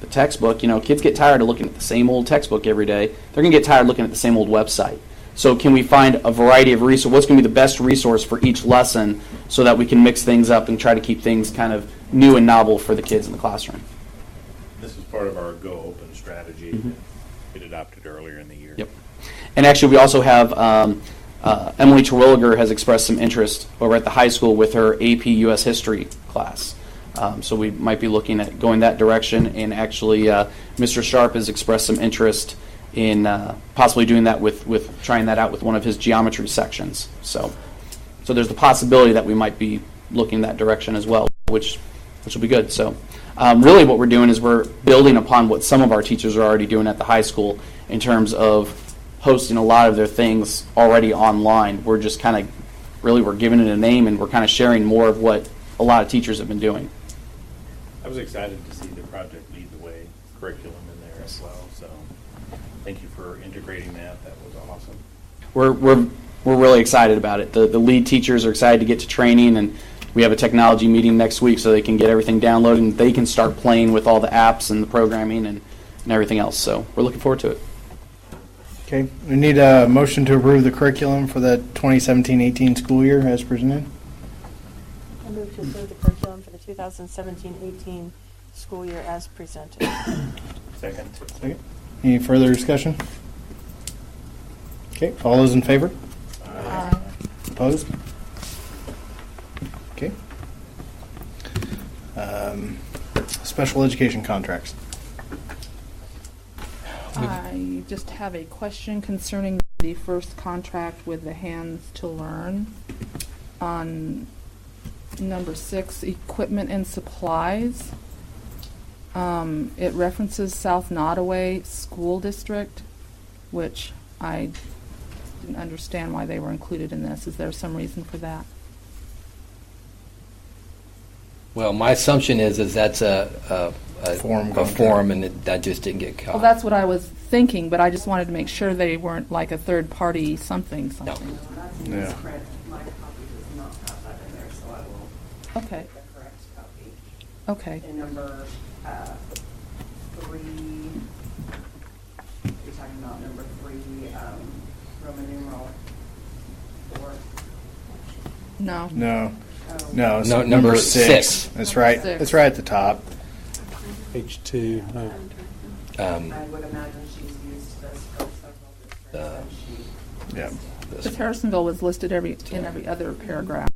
the textbook. Kids get tired of looking at the same old textbook every day. They're going to get tired of looking at the same old website. So can we find a variety of resources? What's going to be the best resource for each lesson so that we can mix things up and try to keep things kind of new and novel for the kids in the classroom? This is part of our Go Open strategy that we adopted earlier in the year. Yep. And actually we also have Emily Terwilliger has expressed some interest over at the high school with her AP U.S. History class. So we might be looking at going that direction. And actually Mr. Sharp has expressed some interest in possibly doing that with trying that out with one of his geometry sections. So there's the possibility that we might be looking that direction as well, which will be good. So really what we're doing is we're building upon what some of our teachers are already doing at the high school in terms of hosting a lot of their things already online. We're just kind of we're giving it a name, and we're kind of sharing more of what a lot of teachers have been doing. I was excited to see the Project Lead the Way curriculum in there as well. So thank you for integrating that. That was awesome. We're really excited about it. The lead teachers are excited to get to training, and we have a technology meeting next week so they can get everything downloaded and they can start playing with all the apps and the programming and everything else. So we're looking forward to it. Okay, we need a motion to approve the curriculum for the 2017-18 school year as presented. I move to approve the curriculum for the 2017-18 school year as presented. Second. Any further discussion? Okay, all those in favor? Aye. Opposed? Okay. Special education contracts. I just have a question concerning the first contract with the Hands to Learn. On number 6, equipment and supplies. It references South Nottoway School District, which I didn't understand why they were included in this. Is there some reason for that? Well, my assumption is that's a form, and that just didn't get caught. Well, that's what I was thinking, but I just wanted to make sure they weren't like a third party something. Yeah. My copy does not have that in there, so I will Okay. make the correct copy. Okay. In number 3, you're talking about number 3, Roman numeral 4. No. No. Oh. No, it's No, number number 6. six. That's right. Six. It's right at the top. Page 2. I would imagine she's used this for several districts. Yeah. Because Harrisonville was listed in every other paragraph.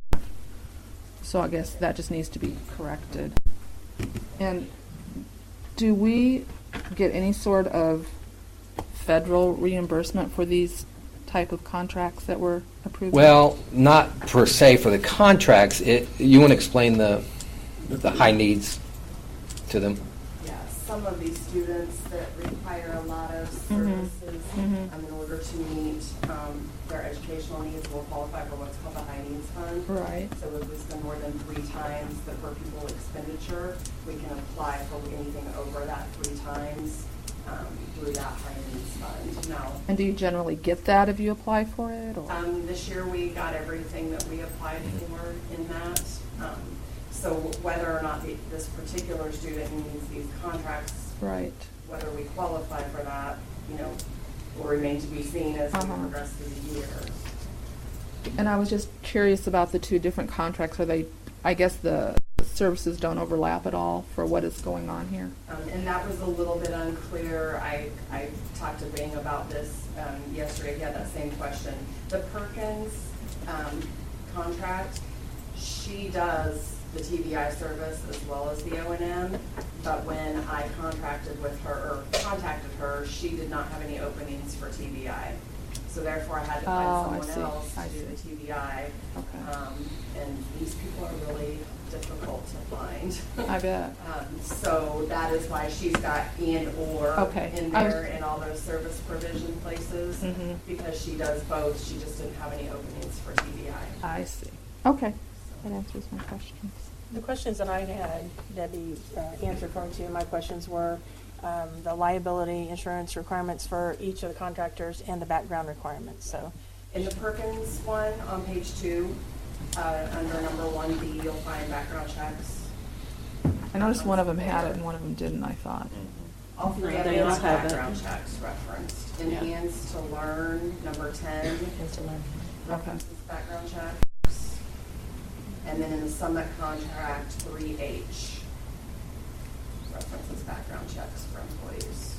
So I guess that just needs to be corrected. And do we get any sort of federal reimbursement for these type of contracts that were approved? Well, not per se for the contracts. You want to explain the high needs to them? Yeah, some of these students that require a lot of services in order to meet their educational needs will qualify for what's called the High Needs Fund. Right. So if we spend more than 3 times the per pupil expenditure, we can apply for anything over that 3 times through that High Needs Fund. Now, And do you generally get that if you apply for it? Or? this year we got everything that we applied for in that. So whether or not this particular student needs these contracts, Right. whether we qualify for that, will remain to be seen as we progress through the year. And I was just curious about the 2 different contracts. Are they, I guess the services don't overlap at all for what is going on here? And that was a little bit unclear. I talked to Bing about this yesterday. He had that same question. The Perkins contract, she does the TBI service as well as the O&M. but when I contacted her, she did not have any openings for TBI. So therefore, I had to find someone else to do the TBI. Okay. And these people are really difficult to find. I bet. So that is why she's got and/or Okay. in there in all those service provision places, because she does both. She just didn't have any openings for TBI. I see. Okay. That answers my questions. The questions that I had, Debbie answered for me too. My questions were the liability insurance requirements for each of the contractors and the background requirements. So, in the Perkins one on page 2, under number 1B, you'll find background checks. I noticed one of them had it and one of them didn't, I thought. All three of them have background checks referenced. Enhance to learn, number 10. References background checks. And then in the Summit contract, 3H. References background checks for employees.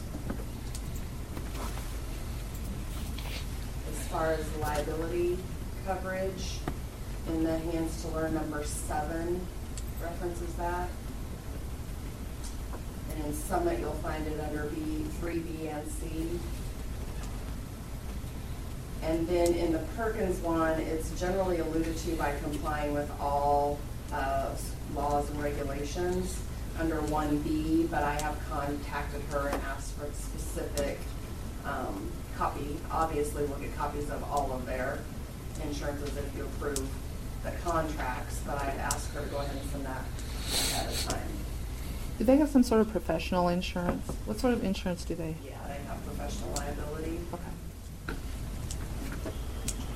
As far as liability coverage, in the Hands to Learn number 7 references that. And in Summit, you'll find it under B, 3B and C. And then in the Perkins one, it's generally alluded to by complying with all laws and regulations under 1B, but I have contacted her and asked for a specific copy. Obviously, we'll get copies of all of their insurances if you approve the contracts, but I've asked her to go ahead and send that ahead of time. Do they have some sort of professional insurance? What sort of insurance do they? Yeah, they have professional liability. Okay.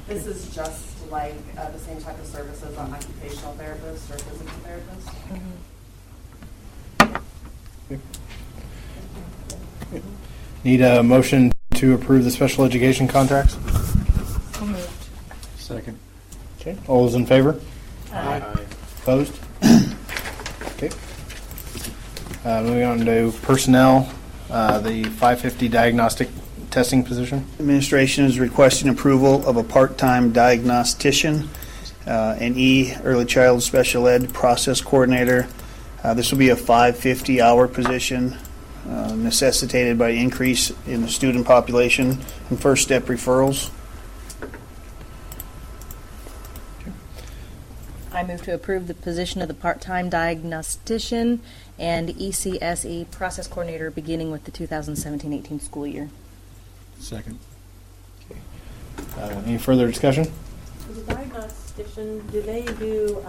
This is just like the same type of services on occupational therapists or physical therapists. Need a motion to approve the special education contracts? So moved. Second. Okay, all those in favor? Aye. Opposed? Okay. Moving on to personnel, the 550 diagnostic testing position. Administration is requesting approval of a part-time diagnostician, an early child special ed process coordinator. This will be a 550-hour position, necessitated by increase in the student population and first step referrals. I move to approve the position of the part-time diagnostician and ECSE process coordinator beginning with the 2017-18 school year. Second. Any further discussion? as a diagnostician, do they do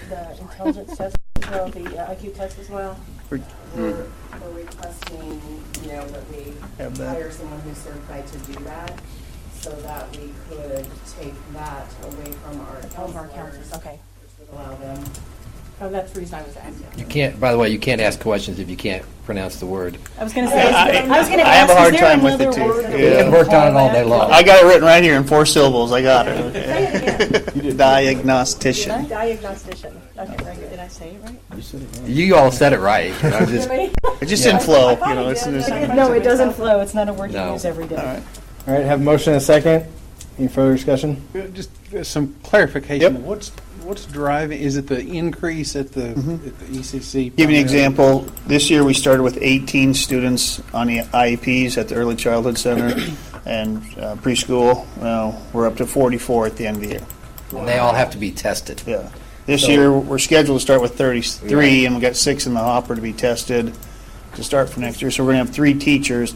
the intelligence test as well, the IQ test as well? We're requesting, that we hire someone who's certified to do that, so that we could take that away from our counselors. Okay. Which would allow them. Oh, that's the reason I was asking. You can't, by the way, you can't ask questions if you can't pronounce the word. I was going to say, I have a hard time with it too. I've worked on it all day long. I got it written right here in 4 syllables. I got it. Diagnostician. Diagnostician. Okay, very good. Did I say it right? You said it right. You all said it right. I'm just, It just didn't flow. No, it doesn't flow. It's not a word No. you use every day. All right. All right, have a motion and a second. Any further discussion? Just some clarification. What's driving? Is it the increase at the ECC? Give you an example. This year we started with 18 students on the IEPs at the Early Childhood Center and preschool. Well, we're up to 44 at the end of the year. and they all have to be tested. Yeah. This year we're scheduled to start with 33, and we got 6 in the hopper to be tested to start for next year. So we're going to have 3 teachers.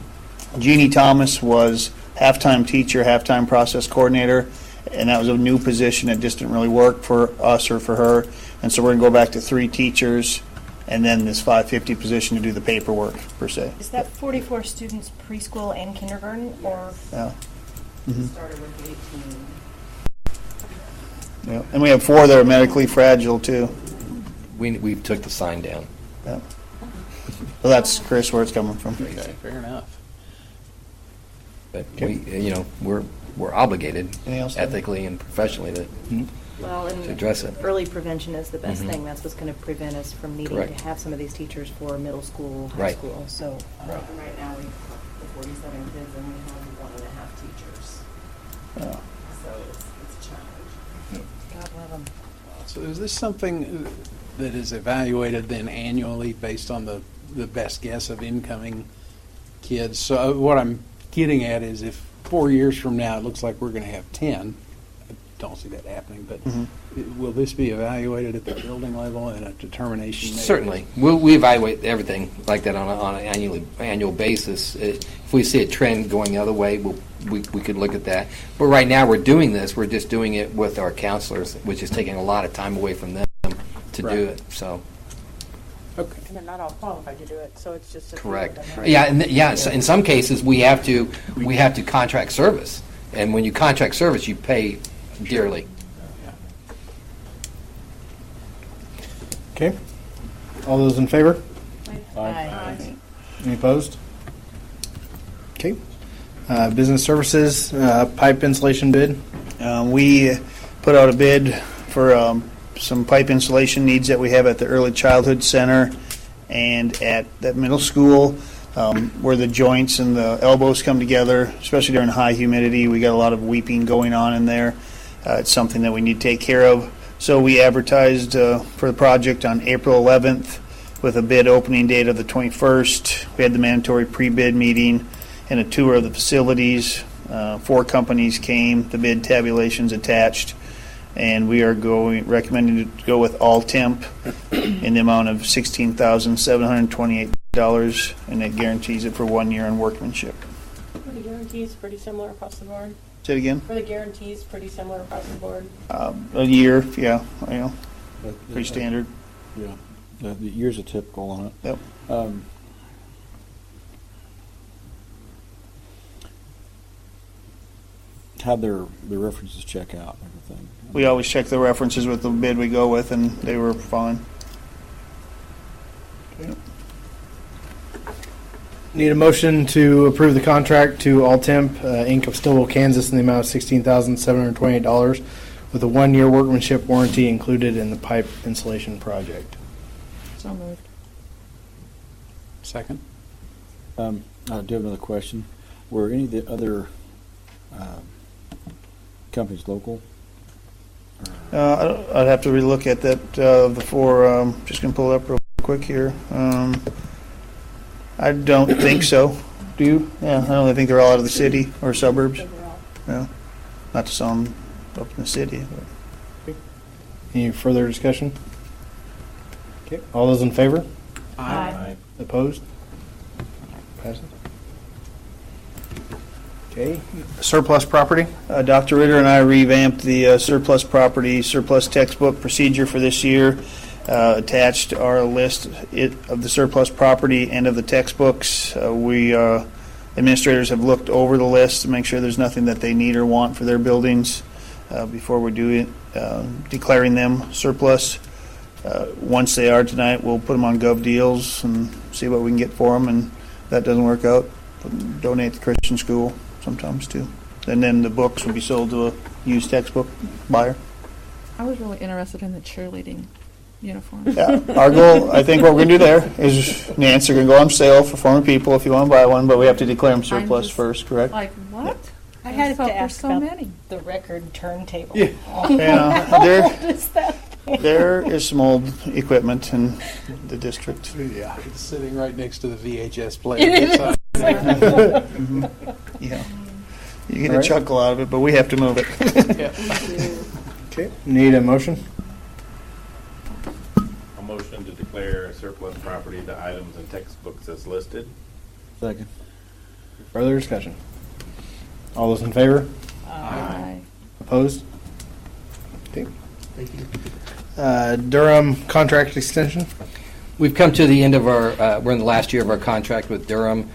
Jeannie Thomas was halftime teacher, halftime process coordinator, and that was a new position that just didn't really work for us or for her. And so we're going to go back to 3 teachers and then this 550 position to do the paperwork, per se. Is that 44 students preschool and kindergarten, or? Yeah. Started with 18. Yeah. And we have 4 that are medically fragile, too. We took the sign down. Yeah. So that's, Chris, where it's coming from. Okay, fair enough. But we're obligated Anything else? ethically and professionally to Well, to address it. Early prevention is the best Mhm. thing. That's what's going to prevent us from needing Correct. to have some of these teachers for middle school, high Right. school. So, Right now, we have 47 kids and we have 1.5 teachers. Yeah. So it's a challenge. God love them. So is this something, that is evaluated then annually based on the best guess of incoming kids. So what I'm getting at is if 4 years from now it looks like we're going to have 10, I don't see that happening, but will this be evaluated at the building level and a determination made? Certainly. We evaluate everything like that on an annual basis. If we see a trend going the other way, we could look at that. But right now we're doing this. We're just doing it with our counselors, which is taking a lot of time away from them to do it. So. Okay. And they're not all qualified to do it, so it's just a few of Correct. them, right? Yeah. In some cases, we have to contract service, and when you contract service, you pay dearly. Okay. All those in favor? Aye. Any opposed? Okay. Business services, pipe insulation bid. We put out a bid for some pipe insulation needs that we have at the Early Childhood Center and at that middle school, where the joints and the elbows come together, especially during high humidity. We got a lot of weeping going on in there. It's something that we need to take care of. So we advertised for the project on April 11th with a bid opening date of the 21st. We had the mandatory pre-bid meeting and a tour of the facilities. 4 companies came, the bid tabulations attached, and we are recommending to go with All Temp in the amount of $16,728, and it guarantees it for 1 year in workmanship. Were the guarantees pretty similar across the board? Say it again? Were the guarantees pretty similar across the board? A year, yeah, pretty standard. Yeah, the years are typical on it. Yep. How'd their references check out and everything? We always check the references with the bid we go with, and they were fine. Need a motion to approve the contract to All Temp, Inc. of Stillwell, Kansas, in the amount of $16,728 with a 1-year workmanship warranty included in the pipe insulation project. So moved. Second. I do have another question. Were any of the other companies local? I'd have to relook at that, the 4, just going to pull it up real quick here. I don't think so. Do you? Yeah, I don't think they're all out of the city or suburbs. Yeah, not to some up in the city. Any further discussion? Okay. All those in favor? Aye. Opposed? Passes. Okay. Surplus property. Dr. Ritter and I revamped the surplus property, surplus textbook procedure for this year. Attached our list of the surplus property and of the textbooks. We administrators have looked over the list to make sure there's nothing that they need or want for their buildings before we do it, declaring them surplus. Once they are tonight, we'll put them on Gov Deals and see what we can get for them, and if that doesn't work out, donate to Christian school sometimes too. And then the books will be sold to a used textbook buyer. I was really interested in the cheerleading uniforms. Yeah, our goal, I think what we're going to do there is, Nancy, they're going to go on sale for former people if you want to buy one, but we have to declare them surplus first, correct? Like, what? I had thought to there's ask so about many. the record turntable. Yeah. There is some old equipment in the district. Yeah, it's sitting right next to the VHS player. Yeah. You get a chuckle out of it, but we have to move it. Okay. Need a motion? A motion to declare surplus property the items and textbooks as listed. Second. Further discussion? All those in favor? Aye. Opposed? Okay. Thank you. Durham contract extension? We've come to the end of our, we're in the last year of our contract with Durham.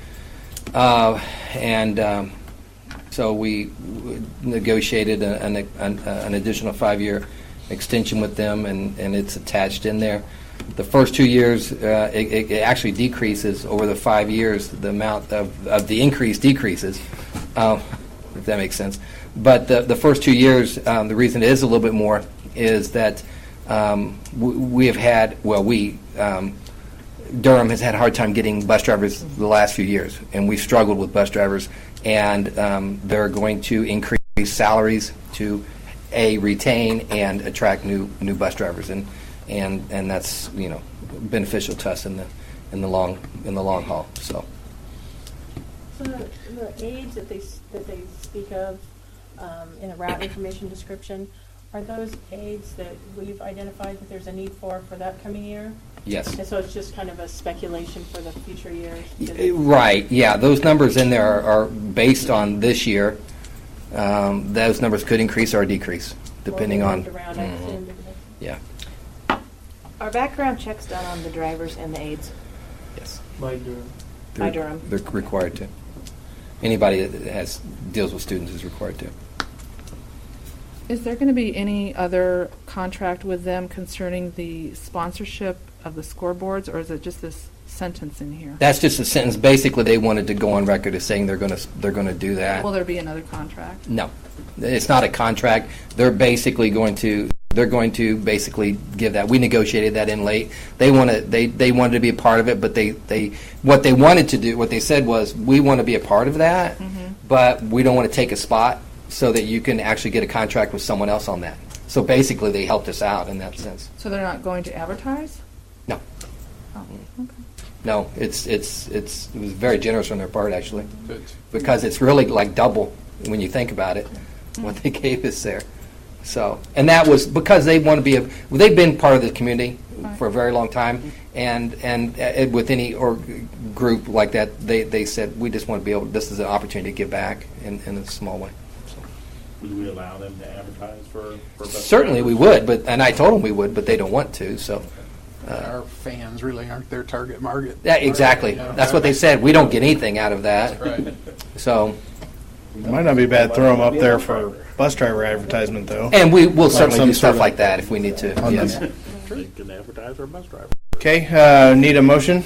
So we negotiated an additional 5-year extension with them, and it's attached in there. The first 2 years, it actually decreases over the 5 years. The amount of the increase decreases, if that makes sense. But the first 2 years, the reason it is a little bit more is that we have had, Durham has had a hard time getting bus drivers the last few years, and we've struggled with bus drivers, and they're going to increase salaries to retain and attract new bus drivers, and and that's beneficial to us in the long haul. So. So the aids that they speak of in the route information description, are those aids that we've identified that there's a need for the upcoming year? Yes. And so it's just kind of a speculation for the future years? Right, yeah. Those numbers in there are based on this year. Those numbers could increase or decrease, depending on... Yeah. Are background checks done on the drivers and the aides? Yes. By Durham. By Durham. They're required to. Anybody that deals with students is required to. Is there going to be any other contract with them concerning the sponsorship of the scoreboards, or is it just this sentence in here? That's just a sentence. Basically, they wanted to go on record as saying they're going to do that. Will there be another contract? No, it's not a contract. They're going to basically give that. We negotiated that in late. They wanted to be a part of it, but what they wanted to do, what they said was, we want to be a part of that, but we don't want to take a spot so that you can actually get a contract with someone else on that. So basically, they helped us out in that sense. So they're not going to advertise? No. Oh, okay. No, it was very generous on their part, actually, because it's really like double when you think about it, what they gave us there. So, and that was because they want to be they've been part of the community for a very long time, and with any group like that, they said, we just want to be able. This is an opportunity to give back in a small way. So. Would we allow them to advertise for bus Certainly, drivers? we would, and I told them we would, but they don't want to. So. Our fans really aren't their target market. Yeah, exactly. That's what they said. We don't get anything out of that. Right. So. It might not be bad to throw them up there for bus driver advertisement, though. And we'll Like certainly some do stuff sort of- like that if we need to. Yes. You can advertise for a bus driver. Okay, need a motion?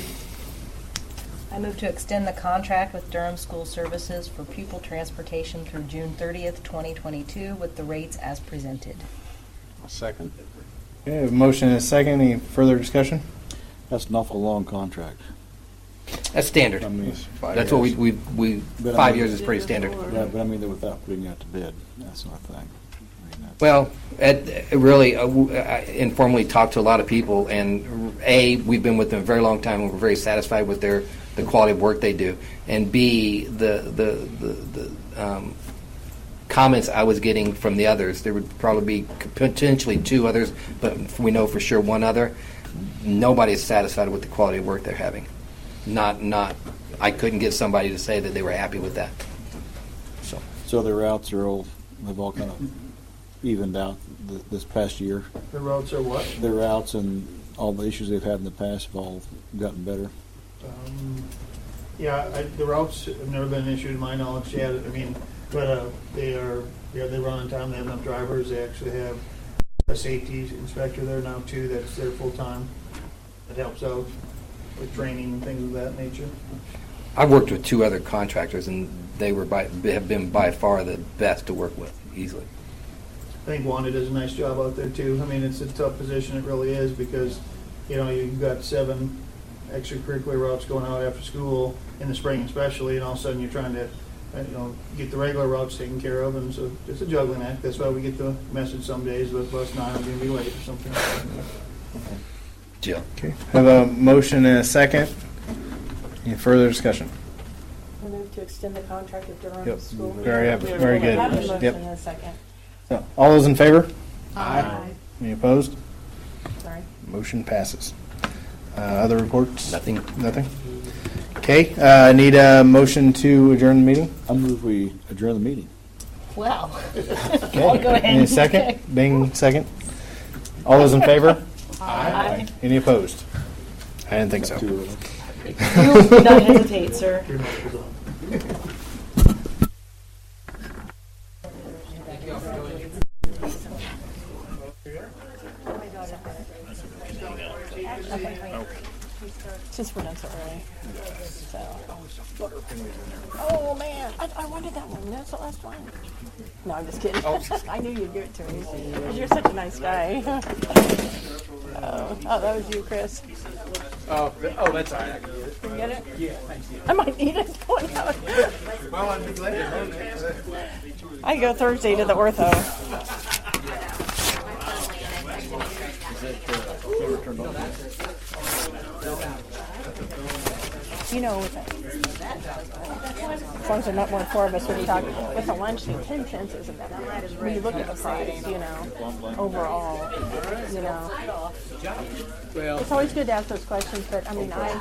I move to extend the contract with Durham School Services for pupil transportation through June 30th, 2022, with the rates as presented. A second. Okay, a motion and a second. Any further discussion? That's an awful long contract. That's standard. I mean, That's what we But I 5 mean- years is pretty standard. Yeah, but I mean, without putting it out to bid, that's not a thing. Well, really, informally talked to a lot of people, and we've been with them a very long time, and we're very satisfied with the quality of work they do. And B, the comments I was getting from the others, there would probably be potentially 2 others, but we know for sure 1 other. Nobody is satisfied with the quality of work they're having. I couldn't get somebody to say that they were happy with that. So the routes have all kind of evened out this past year. The roads are what? The routes and all the issues they've had in the past have all gotten better. The routes have never been an issue to my knowledge yet. I mean, but they run on time. They have enough drivers. They actually have a safety inspector there now too. That's there full time. That helps out with training and things of that nature. I've worked with 2 other contractors, and they have been by far the best to work with, easily. I think Wanda does a nice job out there too. I mean, it's a tough position. It really is because, you've got 7 extracurricular routes going out after school in the spring especially, and all of a sudden you're trying to, get the regular routes taken care of, and so it's a juggling act. That's why we get the message some days that bus 9 is going to be late or something like that. Jill. Okay, have a motion and a second. Any further discussion? I move to extend the contract with Durham Yep. School. Very good. Have a motion Yep. in a second. So, all those in favor? Aye. Any opposed? Sorry. Motion passes. Other reports? Nothing. Nothing? Okay, need a motion to adjourn the meeting? I move we adjourn the meeting. Wow. Okay. I'll go ahead. Any and second? Bing, second. All those in favor? Aye. Any opposed? I didn't think so. Do not hesitate, sir. Since we're done so early. So. Oh, man. I wanted that one. That's the last one. No, I'm just kidding. I knew you'd give it to me. 'Cause you're such a nice guy. Oh, that was you, Chris. Oh, that's all right. I can get it. Can you get it? Yeah, thanks. I might need it going out. Well, I'd be glad. I go Thursday to the ortho. turned on. You know, as long as there's not more than 4 of us, we can talk. With the lunch thing, 10 cents isn't that much. When you look at the price, you know, overall, you know. It's always good to ask those questions, but I mean, I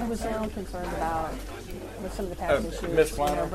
was a little concerned about with some of the tax issues. Ms. you Flannel? know,